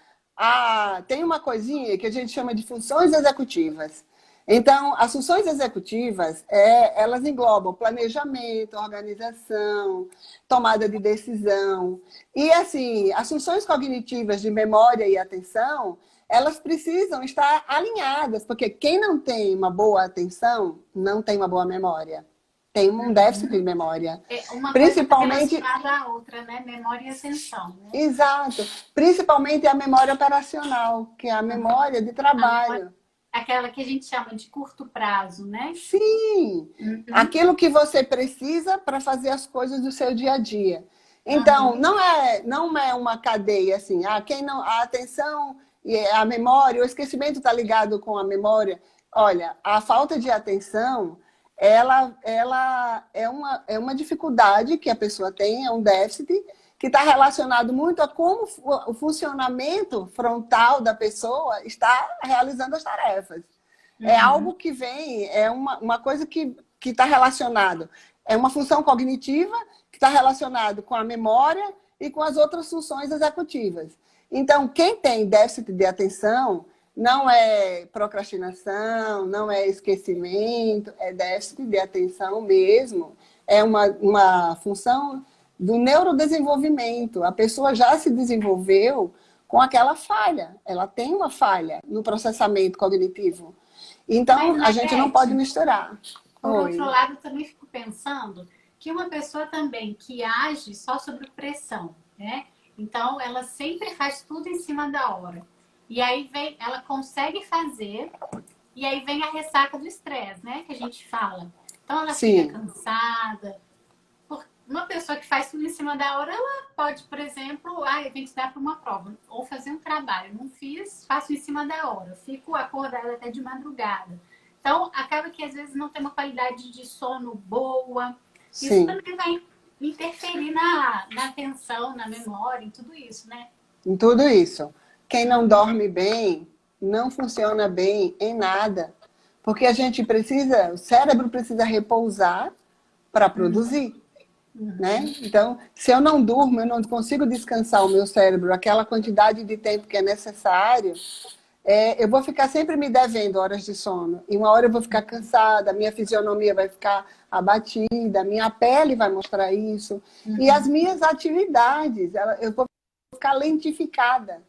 Tem uma coisinha que a gente chama de funções executivas. Então, as funções executivas, elas englobam planejamento, organização, tomada de decisão. E, assim, as funções cognitivas de memória e atenção, elas precisam estar alinhadas, porque quem não tem uma boa atenção, não tem uma boa memória. Tem um déficit de memória. Uma coisa está Principalmente... relacionada à outra, né? Memória e atenção, né? Exato. Principalmente a memória operacional, que é a memória de trabalho. Aquela que a gente chama de curto prazo, né? Sim, aquilo que você precisa para fazer as coisas do seu dia a dia. Então, não é uma cadeia assim, quem não, a atenção e a memória, o esquecimento está ligado com a memória. Olha, a falta de atenção, ela é uma dificuldade que a pessoa tem, é um déficit, que está relacionado muito a como o funcionamento frontal da pessoa está realizando as tarefas. É algo que vem, é uma coisa que está relacionado. É uma função cognitiva que está relacionado com a memória e com as outras funções executivas. Então, quem tem déficit de atenção não é procrastinação, não é esquecimento, é déficit de atenção mesmo. É uma função do neurodesenvolvimento. A pessoa já se desenvolveu com aquela falha. Ela tem uma falha no processamento cognitivo. Então, a gente não pode misturar. Por outro lado, eu também fico pensando que uma pessoa também que age só sob pressão, né? Então, ela sempre faz tudo em cima da hora. E aí ela consegue fazer, e aí vem a ressaca do estresse, né? Que a gente fala. Então, ela fica cansada. Uma pessoa que faz tudo em cima da hora, ela pode, por exemplo, eu tenho que estudar para uma prova, ou fazer um trabalho. Não fiz, faço em cima da hora. Fico acordada até de madrugada. Então, acaba que às vezes não tem uma qualidade de sono boa. Isso também vai interferir na atenção, na memória, em tudo isso, né? Em tudo isso. Quem não dorme bem, não funciona bem em nada. Porque a gente precisa, o cérebro precisa repousar para produzir. Né? Então, se eu não durmo, eu não consigo descansar o meu cérebro, aquela quantidade de tempo que é necessário, eu vou ficar sempre me devendo horas de sono. E uma hora eu vou ficar cansada, a minha fisionomia vai ficar abatida, a minha pele vai mostrar isso. E as minhas atividades, eu vou ficar lentificada.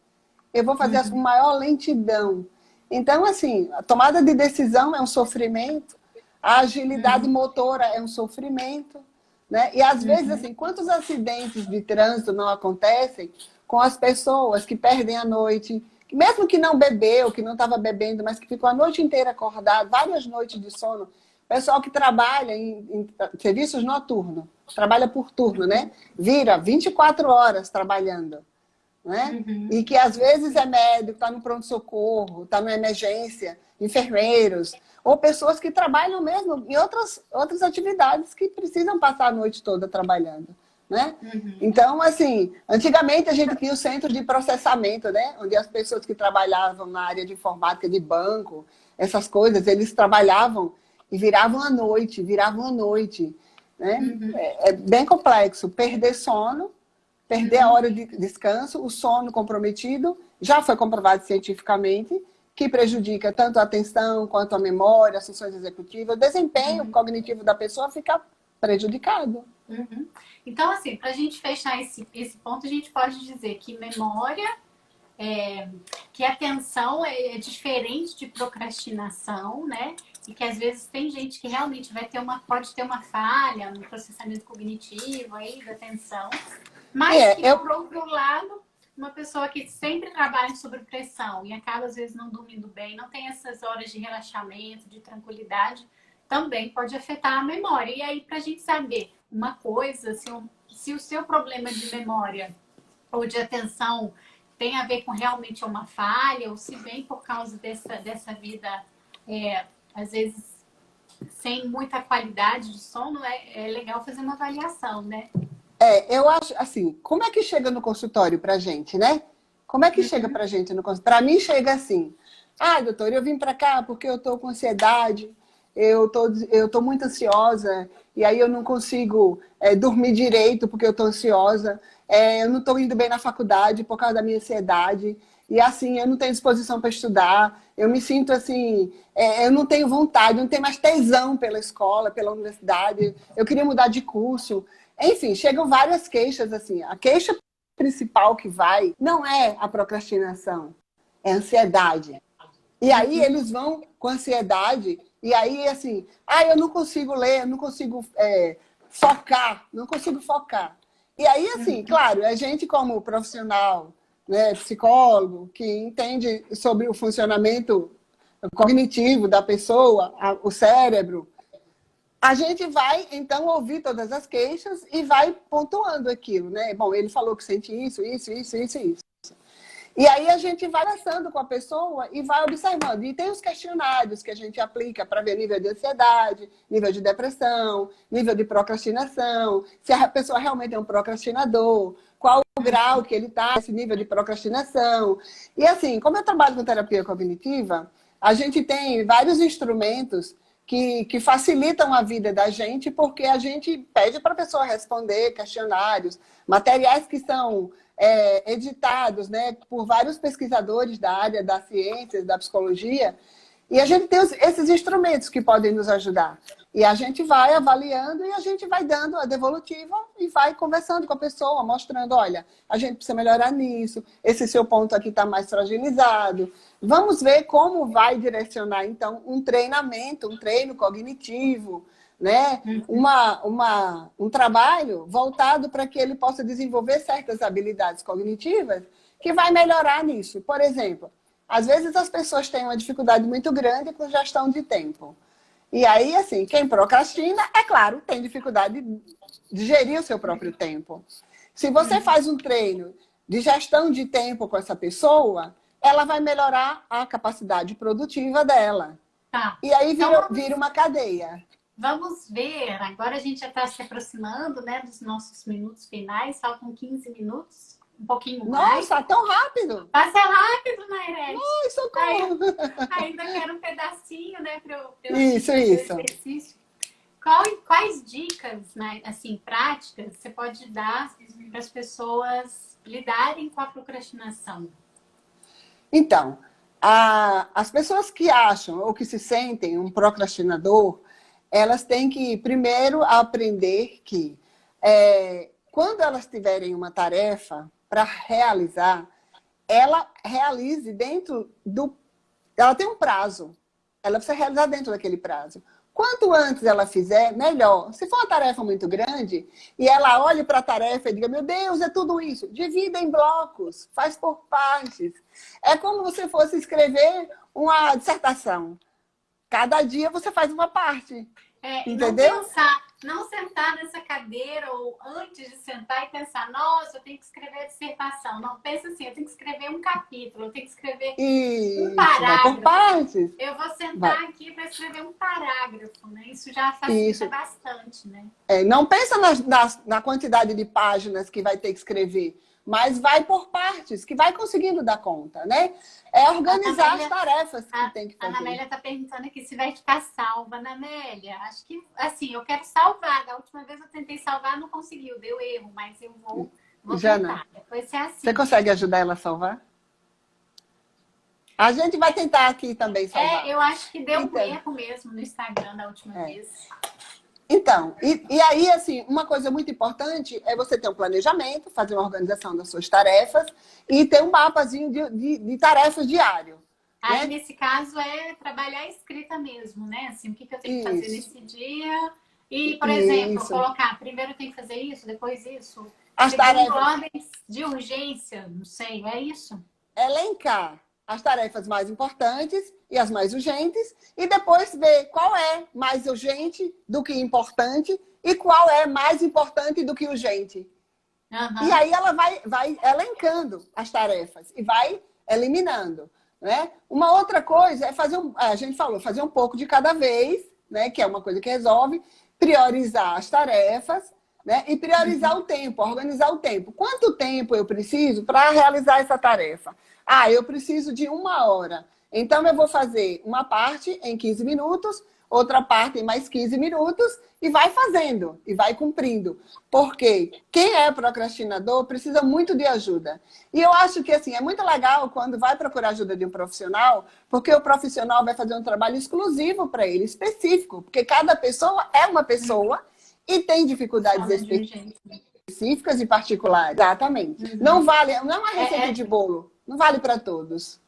Eu vou fazer com maior lentidão. Então, assim, a tomada de decisão é um sofrimento, a agilidade motora é um sofrimento. Né? E às vezes, assim, quantos acidentes de trânsito não acontecem com as pessoas que perdem a noite, mesmo que não bebeu, que não estava bebendo, mas que ficou a noite inteira acordado, várias noites de sono. Pessoal que trabalha em serviços noturnos, trabalha por turno, né? Vira 24 horas trabalhando. Né? E que às vezes é médico, está no pronto-socorro, está na emergência, enfermeiros, ou pessoas que trabalham mesmo em outras atividades que precisam passar a noite toda trabalhando. Né? Então, assim, antigamente a gente tinha o centro de processamento, né? Onde as pessoas que trabalhavam na área de informática, de banco, essas coisas, eles trabalhavam e viravam à noite. Né? É bem complexo. Perder sono, perder a hora de descanso, o sono comprometido, já foi comprovado cientificamente, que prejudica tanto a atenção quanto a memória, as funções executivas, o desempenho cognitivo da pessoa fica prejudicado. Então, assim, para a gente fechar esse ponto, a gente pode dizer que memória, que atenção é diferente de procrastinação, né? E que às vezes tem gente que realmente pode ter uma falha no processamento cognitivo aí, da atenção. Mas por outro lado, uma pessoa que sempre trabalha sob pressão e acaba às vezes não dormindo bem, não tem essas horas de relaxamento, de tranquilidade, também pode afetar a memória. E aí, para a gente saber uma coisa, se o seu problema de memória ou de atenção tem a ver com realmente uma falha, ou se vem por causa dessa vida, às vezes, sem muita qualidade de sono, é legal fazer uma avaliação, né? Eu acho, assim, como é que chega no consultório pra gente, né? Como é que chega pra gente no consultório? Pra mim chega assim, doutor, eu vim pra cá porque eu tô com ansiedade, eu tô muito ansiosa, e aí eu não consigo dormir direito porque eu tô ansiosa, eu não tô indo bem na faculdade por causa da minha ansiedade, e assim, eu não tenho disposição para estudar, eu me sinto assim, eu não tenho vontade, não tenho mais tesão pela escola, pela universidade, eu queria mudar de curso. Enfim, chegam várias queixas, assim. A queixa principal que vai não é a procrastinação, é a ansiedade. E aí eles vão com ansiedade, e aí assim, eu não consigo ler, eu não consigo focar, não consigo focar. E aí, assim, claro, a gente como profissional, né, psicólogo, que entende sobre o funcionamento cognitivo da pessoa, o cérebro, a gente vai, então, ouvir todas as queixas e vai pontuando aquilo, né? Bom, ele falou que sente isso, isso, isso, isso, isso. E aí a gente vai conversando com a pessoa e vai observando. E tem os questionários que a gente aplica para ver nível de ansiedade, nível de depressão, nível de procrastinação, se a pessoa realmente é um procrastinador, qual o grau que ele está, esse nível de procrastinação. E assim, como eu trabalho com terapia cognitiva, a gente tem vários instrumentos que facilitam a vida da gente, porque a gente pede para a pessoa responder questionários, materiais que são editados, né, por vários pesquisadores da área das ciências, da psicologia, e a gente tem esses instrumentos que podem nos ajudar. E a gente vai avaliando e a gente vai dando a devolutiva e vai conversando com a pessoa, mostrando, olha, a gente precisa melhorar nisso, esse seu ponto aqui está mais fragilizado. Vamos ver como vai direcionar, então, um treinamento, um treino cognitivo, né? Um trabalho voltado para que ele possa desenvolver certas habilidades cognitivas que vai melhorar nisso. Por exemplo, às vezes as pessoas têm uma dificuldade muito grande com gestão de tempo. E aí, assim, quem procrastina, é claro, tem dificuldade de gerir o seu próprio tempo. Se você faz um treino de gestão de tempo com essa pessoa, ela vai melhorar a capacidade produtiva dela. Tá. E aí vira uma cadeia. Vamos ver, agora a gente já está se aproximando, né, dos nossos minutos finais, faltam 15 minutos, um pouquinho mais. Nossa, tão rápido! Passa rápido, Nairete. Ai, socorro! Ainda quero um pedacinho, né, para eu Isso. exercício. Quais dicas, né, assim, práticas, você pode dar para as pessoas lidarem com a procrastinação? Então, as pessoas que acham ou que se sentem um procrastinador, elas têm que, primeiro, aprender que quando elas tiverem uma tarefa para realizar, ela realize dentro do... Ela tem um prazo. Ela precisa realizar dentro daquele prazo. Quanto antes ela fizer, melhor. Se for uma tarefa muito grande, e ela olhe para a tarefa e diga, meu Deus, é tudo isso. Divida em blocos, faz por partes. É como se fosse escrever uma dissertação. Cada dia você faz uma parte. Entendeu? Não sentar nessa cadeira ou antes de sentar e pensar, nossa, eu tenho que escrever a dissertação. Não, pensa assim, eu tenho que escrever um capítulo, eu tenho que escrever um parágrafo. Vai por partes. Eu vou sentar aqui para escrever um parágrafo, né? Isso já facilita bastante, né? Não pensa na quantidade de páginas que vai ter que escrever, mas vai por partes, que vai conseguindo dar conta, né? É organizar as tarefas que tem que fazer. A Anamélia está perguntando aqui se vai ficar salva. Anamélia, acho que, assim, eu quero salvar. Da última vez eu tentei salvar, não conseguiu, deu erro, mas eu vou tentar. Vai ser assim. Você consegue ajudar ela a salvar? A gente vai tentar aqui também salvar. Eu acho que deu um erro mesmo no Instagram da última vez. Então, e aí, assim, uma coisa muito importante é você ter um planejamento, fazer uma organização das suas tarefas e ter um mapazinho de tarefas diário. Aí, nesse caso, é trabalhar a escrita mesmo, né? Assim, o que eu tenho que fazer nesse dia. E, por exemplo, colocar, primeiro eu tenho que fazer isso, depois isso. As tarefas... ordens de urgência, não sei, é isso? Elencar as tarefas mais importantes e as mais urgentes, e depois ver qual é mais urgente do que importante e qual é mais importante do que urgente. E aí ela vai elencando as tarefas e vai eliminando, né? Uma outra coisa é a gente falou, fazer um pouco de cada vez, né? Que é uma coisa que resolve, priorizar as tarefas, né? E priorizar o tempo, organizar o tempo. Quanto tempo eu preciso para realizar essa tarefa? Eu preciso de 1 hora. Então, eu vou fazer uma parte em 15 minutos, outra parte em mais 15 minutos e vai fazendo, e vai cumprindo. Porque quem é procrastinador precisa muito de ajuda. E eu acho que assim, é muito legal quando vai procurar ajuda de um profissional, porque o profissional vai fazer um trabalho exclusivo para ele, específico, porque cada pessoa é uma pessoa e tem dificuldades Fala de um jeito. específicas e particulares. Exatamente. Não vale, não é uma receita de bolo, não vale para todos.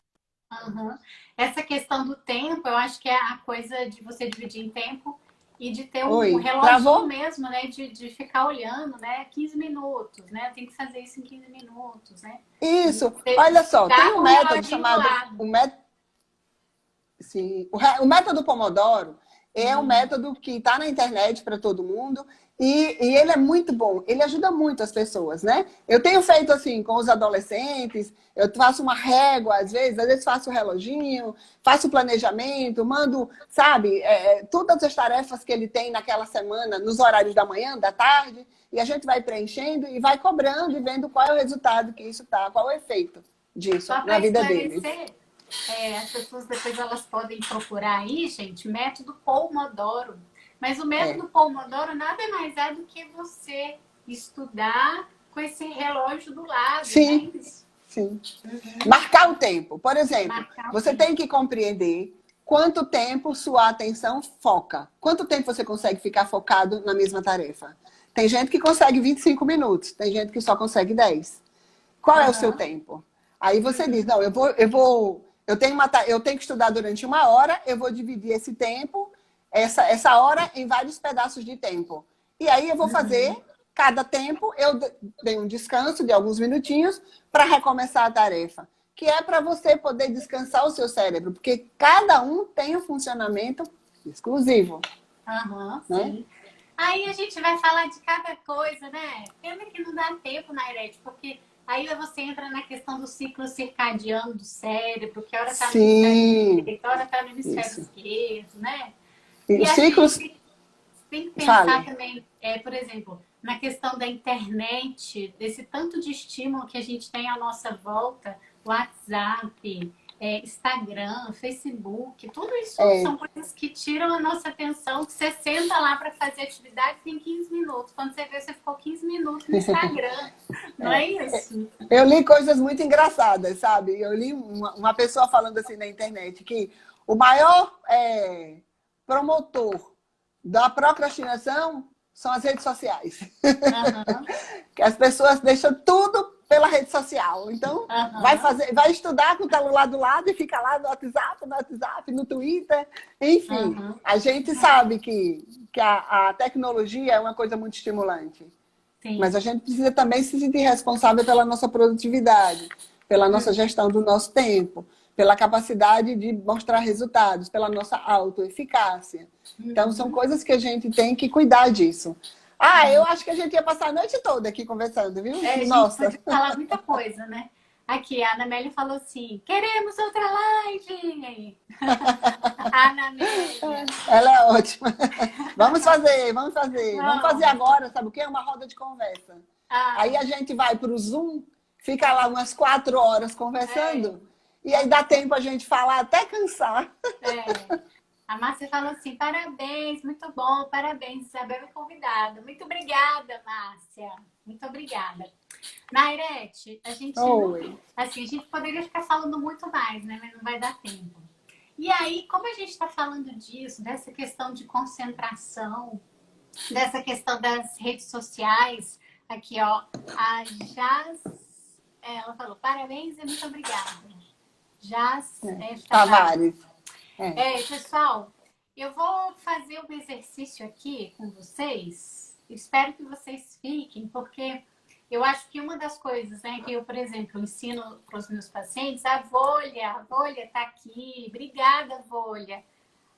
Uhum. Essa questão do tempo, eu acho que é a coisa de você dividir em tempo e de ter um Oi, relógio travou? mesmo, né? De ficar olhando, né? 15 minutos, né? Eu tenho que fazer isso em 15 minutos, né? E Isso. você Olha só, tem ficar um com o método reloginho do chamado lado. sim, o método Pomodoro é um Uhum. método que está na internet para todo mundo e ele é muito bom, ele ajuda muito as pessoas, né? Eu tenho feito assim com os adolescentes, eu faço uma régua às vezes faço o reloginho, faço o planejamento, mando, sabe, todas as tarefas que ele tem naquela semana, nos horários da manhã, da tarde, e a gente vai preenchendo e vai cobrando e vendo qual é o resultado que isso tá, qual é o efeito disso Só na para vida deles. esclarecer, as pessoas depois elas podem procurar aí, gente, método Pomodoro. Mas o É. método Pomodoro nada mais é do que você estudar com esse relógio do lado, né? Sim, sim. Marcar o tempo. Por exemplo, Marcar o você tempo. tem que compreender quanto tempo sua atenção foca. Quanto tempo você consegue ficar focado na mesma tarefa? Tem gente que consegue 25 minutos, tem gente que só consegue 10. Qual é o seu Uhum. tempo? Aí você diz, não, eu tenho que estudar durante 1 hora, eu vou dividir esse tempo, essa hora, em vários pedaços de tempo. E aí eu vou fazer, cada tempo, eu dei um descanso de alguns minutinhos para recomeçar a tarefa. Que é para você poder descansar o seu cérebro, porque cada um tem um funcionamento exclusivo, Uhum, né? sim. Aí a gente vai falar de cada coisa, né? Pena que não dá tempo, Nairete, porque aí você entra na questão do ciclo circadiano do cérebro, que hora está no hemisfério Sim, direito, hora está no hemisfério isso. esquerdo, né? E E os a ciclos, gente tem que pensar fale. também, por exemplo, na questão da internet, desse tanto de estímulo que a gente tem à nossa volta, WhatsApp, Instagram, Facebook, tudo isso É, são coisas que tiram a nossa atenção, que você senta lá para fazer atividade em 15 minutos. Quando você vê, você ficou 15 minutos no Instagram. Não é isso? eu li coisas muito engraçadas, sabe? Eu li uma pessoa falando assim na internet que o maior promotor da procrastinação são as redes sociais. Aham, Que as pessoas deixam tudo pela rede social. Então, aham, vai estudar com o celular do lado e fica lá no WhatsApp, no Twitter. Enfim, aham. a gente sabe que a tecnologia é uma coisa muito estimulante. Mas Sim. a gente precisa também se sentir responsável pela nossa produtividade, pela nossa gestão do nosso tempo, pela capacidade de mostrar resultados, pela nossa autoeficácia. Então, são Uhum. coisas que a gente tem que cuidar disso. Ah, eu acho que a gente ia passar a noite toda aqui conversando, viu? A gente Nossa, pode falar muita coisa, né? Aqui, a Ana Amélia falou assim: queremos outra live! A Ana Amélia. ela é ótima. Vamos fazer, vamos fazer. Vamos fazer Vamos. agora, sabe o quê? Uma roda de conversa. Aí Ah, a gente vai para o Zoom, fica lá umas 4 horas é. conversando, e aí dá tempo a gente falar até cansar. É. A Márcia falou assim: parabéns, muito bom, parabéns, Isabel é convidada. Muito obrigada, Márcia. Muito obrigada. Nairete, a gente não. Oi. Assim, a gente poderia ficar falando muito mais, né? Mas não vai dar tempo. E aí, como a gente está falando disso, dessa questão de concentração, dessa questão das redes sociais, aqui, ó, a Jaz, ela falou parabéns e muito obrigada. Jaz Tavares. Tavares. É. Pessoal, eu vou fazer um exercício aqui com vocês. Espero que vocês fiquem, porque eu acho que uma das coisas, né, que eu, por exemplo, ensino para os meus pacientes, a Volha está aqui. Obrigada, Volha.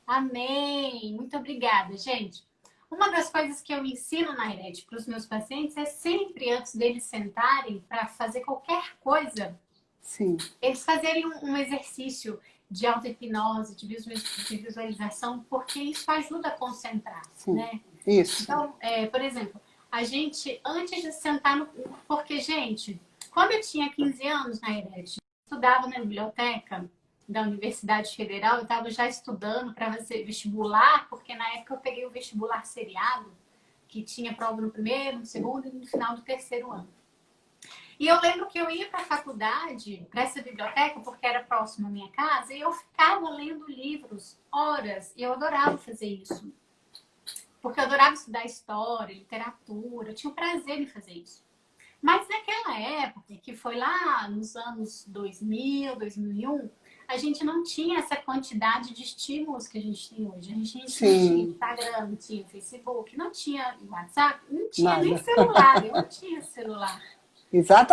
Amém. Muito obrigada, gente. Uma das coisas que eu ensino na rede para os meus pacientes é sempre, antes deles sentarem para fazer qualquer coisa, Sim, eles fazerem um exercício de auto-hipnose, de visualização, porque isso ajuda a concentrar, sim. né? Isso. Então, por exemplo, a gente, antes de sentar no... Porque, gente, quando eu tinha 15 anos na Irete, estudava na biblioteca, da Universidade Federal, eu estava já estudando para fazer vestibular, porque na época eu peguei o vestibular seriado, que tinha prova no primeiro, no segundo e no final do terceiro ano. E eu lembro que eu ia para a faculdade, para essa biblioteca, porque era próximo à minha casa, e eu ficava lendo livros horas, e eu adorava fazer isso. Porque eu adorava estudar história, literatura, eu tinha o prazer em fazer isso. Mas naquela época, que foi lá nos anos 2000, 2001, a gente não tinha essa quantidade de estímulos que a gente tem hoje. A gente não tinha Sim, Instagram, não tinha Facebook, não tinha WhatsApp, não tinha nem nada. celular. Eu não tinha celular.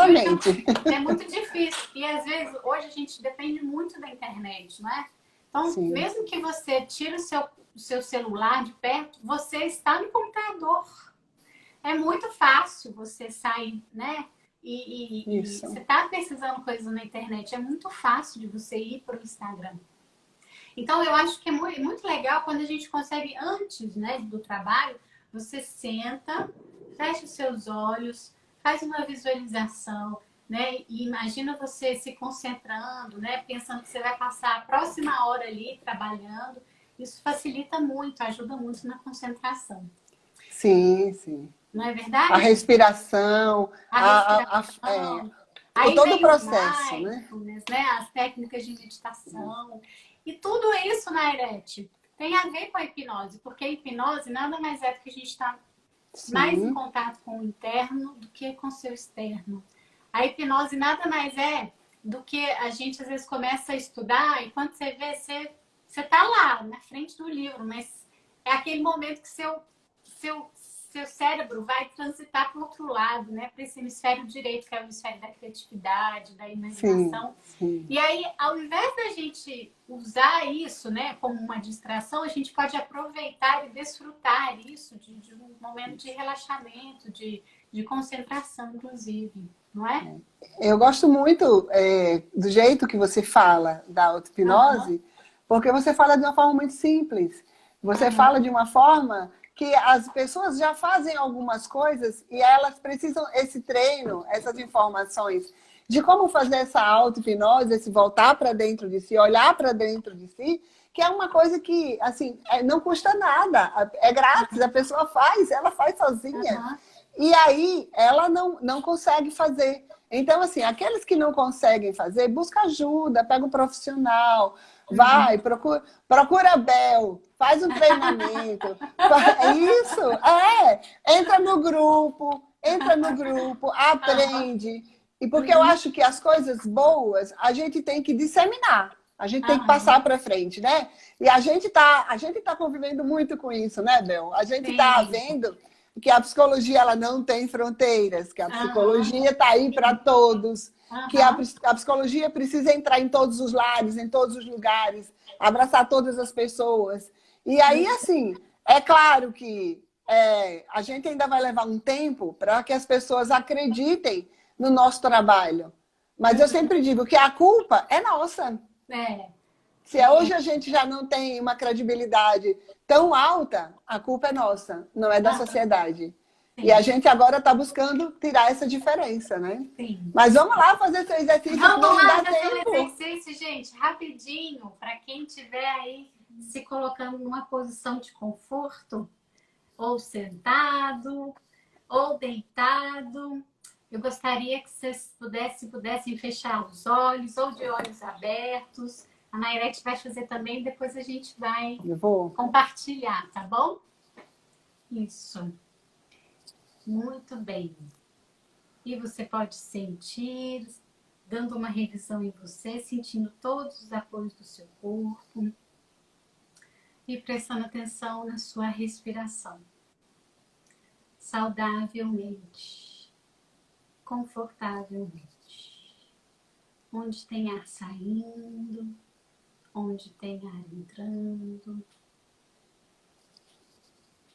Então, Exatamente. é muito difícil. E às vezes, hoje a gente depende muito da internet, não é? Então, Sim, mesmo que você tire o seu celular de perto, você está no computador. É muito fácil você sair, né? E você isso. está precisando coisas na internet. É muito fácil de você ir para o Instagram. Então, eu acho que é muito legal quando a gente consegue, antes, né, do trabalho, você senta, fecha os seus olhos, faz uma visualização, né? E imagina você se concentrando, né? Pensando que você vai passar a próxima hora ali trabalhando. Isso facilita muito, ajuda muito na concentração. Sim, sim. Não é A verdade? respiração, A respiração. Aí todo o vem o processo, né? mindfulness, né? As técnicas de meditação. E tudo isso, Nairete, tem a ver com a hipnose, porque a hipnose nada mais é do que a gente está mais em Sim, contato com o interno do que com o seu externo. A hipnose nada mais é do que a gente às vezes começa a estudar e quando você vê, você está lá na frente do livro, mas é aquele momento que seu cérebro vai transitar para o outro lado, né? Para esse hemisfério direito, que é o hemisfério da criatividade, da sim, imaginação. sim. E aí, ao invés da gente usar isso, né, como uma distração, a gente pode aproveitar e desfrutar isso de um momento de relaxamento, de concentração, inclusive, não é? Eu gosto muito do jeito que você fala da Aham, auto-hipnose, porque você fala de uma forma muito simples. Você aham, fala de uma forma que as pessoas já fazem algumas coisas e elas precisam esse treino, essas informações de como fazer essa auto-hipnose, esse voltar para dentro de si, olhar para dentro de si, que é uma coisa que, assim, não custa nada, é grátis, a pessoa faz, ela faz sozinha. aham, E aí ela não consegue fazer. Então, assim, aqueles que não conseguem fazer, busca ajuda, pega um profissional, vai, uhum. procura a Bel, faz um treinamento. Isso, entra no grupo, Aham, aprende. E porque eu uhum, acho que as coisas boas a gente tem que disseminar, a gente tem que passar aham. para frente, né? E a gente tá convivendo muito com isso, né, Bel? A gente está Sim, vendo que a psicologia ela não tem fronteiras, que a aham, psicologia está aí para todos, que aham, a psicologia precisa entrar em todos os lares, em todos os lugares, abraçar todas as pessoas. E aí, uhum, assim, é claro que a gente ainda vai levar um tempo para que as pessoas acreditem no nosso trabalho. Mas eu uhum. sempre digo que a culpa é nossa. É, Se é, hoje a gente já não tem uma credibilidade tão alta, a culpa é nossa, não é da aham, sociedade. E a sim, gente agora está buscando tirar essa diferença, né? sim. Mas vamos lá fazer seu exercício, Vamos senão não lá dá fazer um tempo. exercício, gente, rapidinho, para quem estiver aí se colocando numa posição de conforto, ou sentado, ou deitado. Eu gostaria que vocês pudessem fechar os olhos, ou de olhos abertos. A Nairete vai fazer também, depois a gente vai Eu vou. compartilhar, tá bom? Isso, muito bem. E você pode sentir, dando uma revisão em você, sentindo todos os apoios do seu corpo e prestando atenção na sua respiração. Saudavelmente, confortavelmente. Onde tem ar saindo, onde tem ar entrando,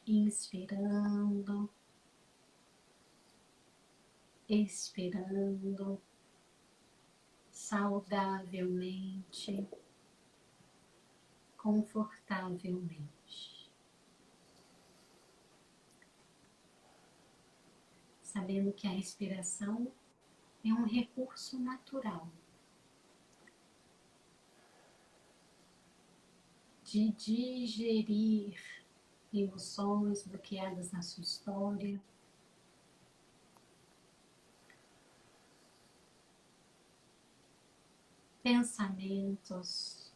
inspirando, expirando, saudavelmente, confortavelmente. Sabendo que a respiração é um recurso natural. de digerir emoções bloqueadas na sua história. Pensamentos.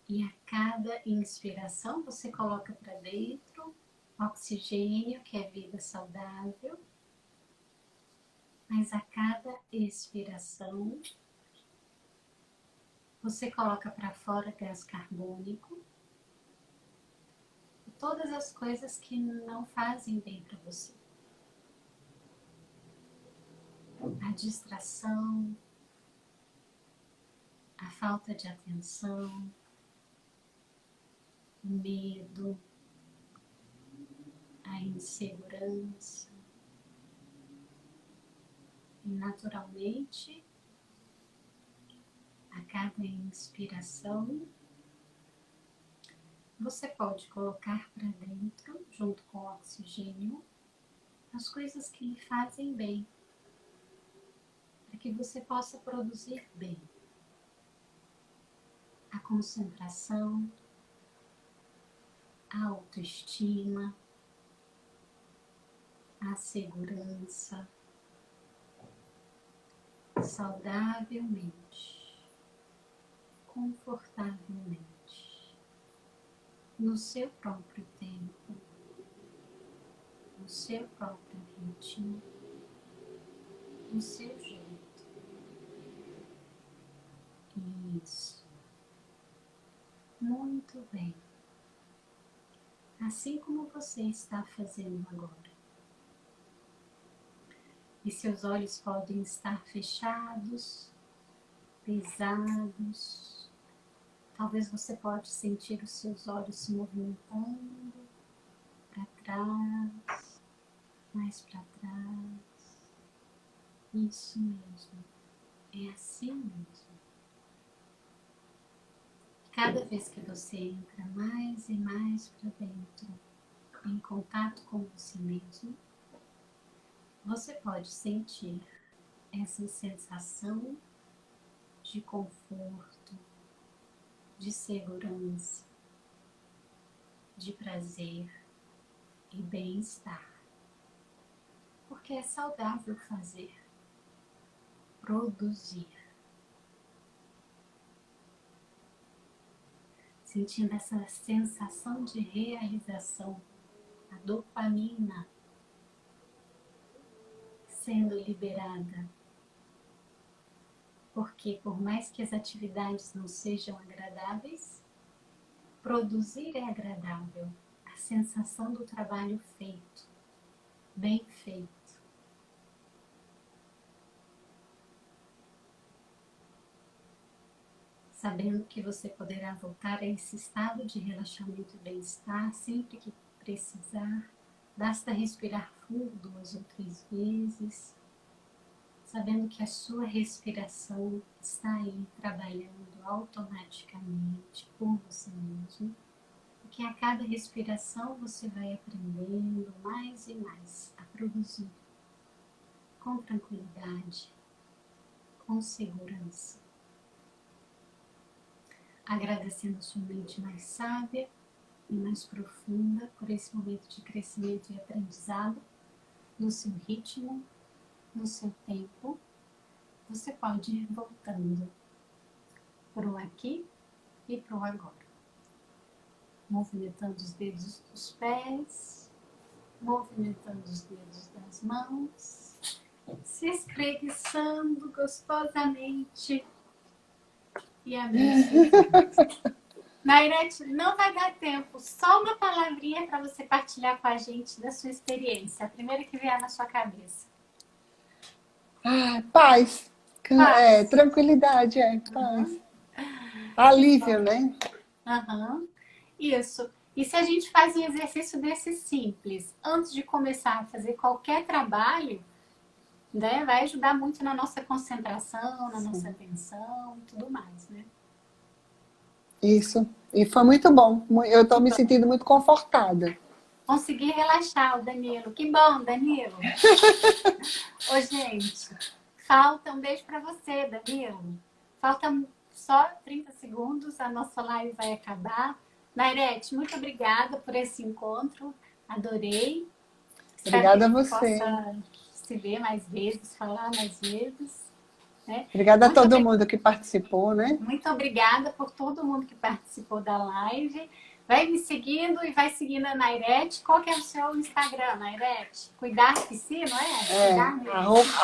E a cada inspiração você coloca para dentro oxigênio, que é vida saudável. Mas a cada expiração você coloca para fora gás carbônico e todas as coisas que não fazem bem para você. A distração, a falta de atenção, o medo, a insegurança. E naturalmente, a cada inspiração, você pode colocar para dentro, junto com o oxigênio, as coisas que lhe fazem bem, para que você possa produzir bem. A concentração, a autoestima, a segurança, saudavelmente, confortavelmente, no seu próprio tempo, no seu próprio ritmo, do seu jeito. Isso. Muito bem. Assim como você está fazendo agora. E seus olhos podem estar fechados, pesados. Talvez você pode sentir os seus olhos se movimentando para trás, mais para trás. Isso mesmo. É assim mesmo. Cada vez que você entra mais e mais para dentro, em contato com você mesmo, você pode sentir essa sensação de conforto, de segurança, de prazer e bem-estar. Porque é saudável fazer, produzir. Sentindo essa sensação de realização, a dopamina sendo liberada. Porque por mais que as atividades não sejam agradáveis, produzir é agradável. A sensação do trabalho feito, bem feito. Sabendo que você poderá voltar a esse estado de relaxamento e bem-estar sempre que precisar. Basta respirar fundo 2 ou 3 vezes, sabendo que a sua respiração está aí trabalhando automaticamente por você mesmo, e que a cada respiração você vai aprendendo mais e mais a produzir com tranquilidade, com segurança, agradecendo a sua mente mais sábia e mais profunda por esse momento de crescimento e aprendizado, no seu ritmo, no seu tempo. Você pode ir voltando para o aqui e para o agora, movimentando os dedos dos pés, movimentando os dedos das mãos, se espreguiçando gostosamente e abençoando. Nairete, não vai dar tempo, só uma palavrinha para você partilhar com a gente da sua experiência, a primeira que vier na sua cabeça. Paz. Paz. Tranquilidade, paz. Alívio, né? Isso. E se a gente faz um exercício desse simples, antes de começar a fazer qualquer trabalho, né, vai ajudar muito na nossa concentração, na nossa atenção e tudo mais, né? Isso. E foi muito bom. Eu estou me sentindo muito confortada. Consegui relaxar o Danilo. Que bom, Danilo. Ô, gente, falta um beijo para você, Danilo. Falta só 30 segundos, a nossa live vai acabar. Nairete, muito obrigada por esse encontro. Adorei. Obrigada a Espero que você. possa se ver mais vezes, falar mais vezes. Né? Obrigada a todo mundo que participou, né? Muito obrigada por todo mundo que participou da live. Vai me seguindo e vai seguindo a Nairete. Qual que é o seu Instagram, Nairete? Cuidar Psi, não é?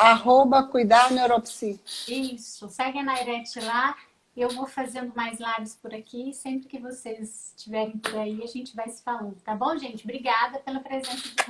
Arroba Cuidar Neuropsi. Isso. Segue a Nairete lá. Eu vou fazendo mais lives por aqui. Sempre que vocês estiverem por aí, a gente vai se falando. Tá bom, gente? Obrigada pela presença de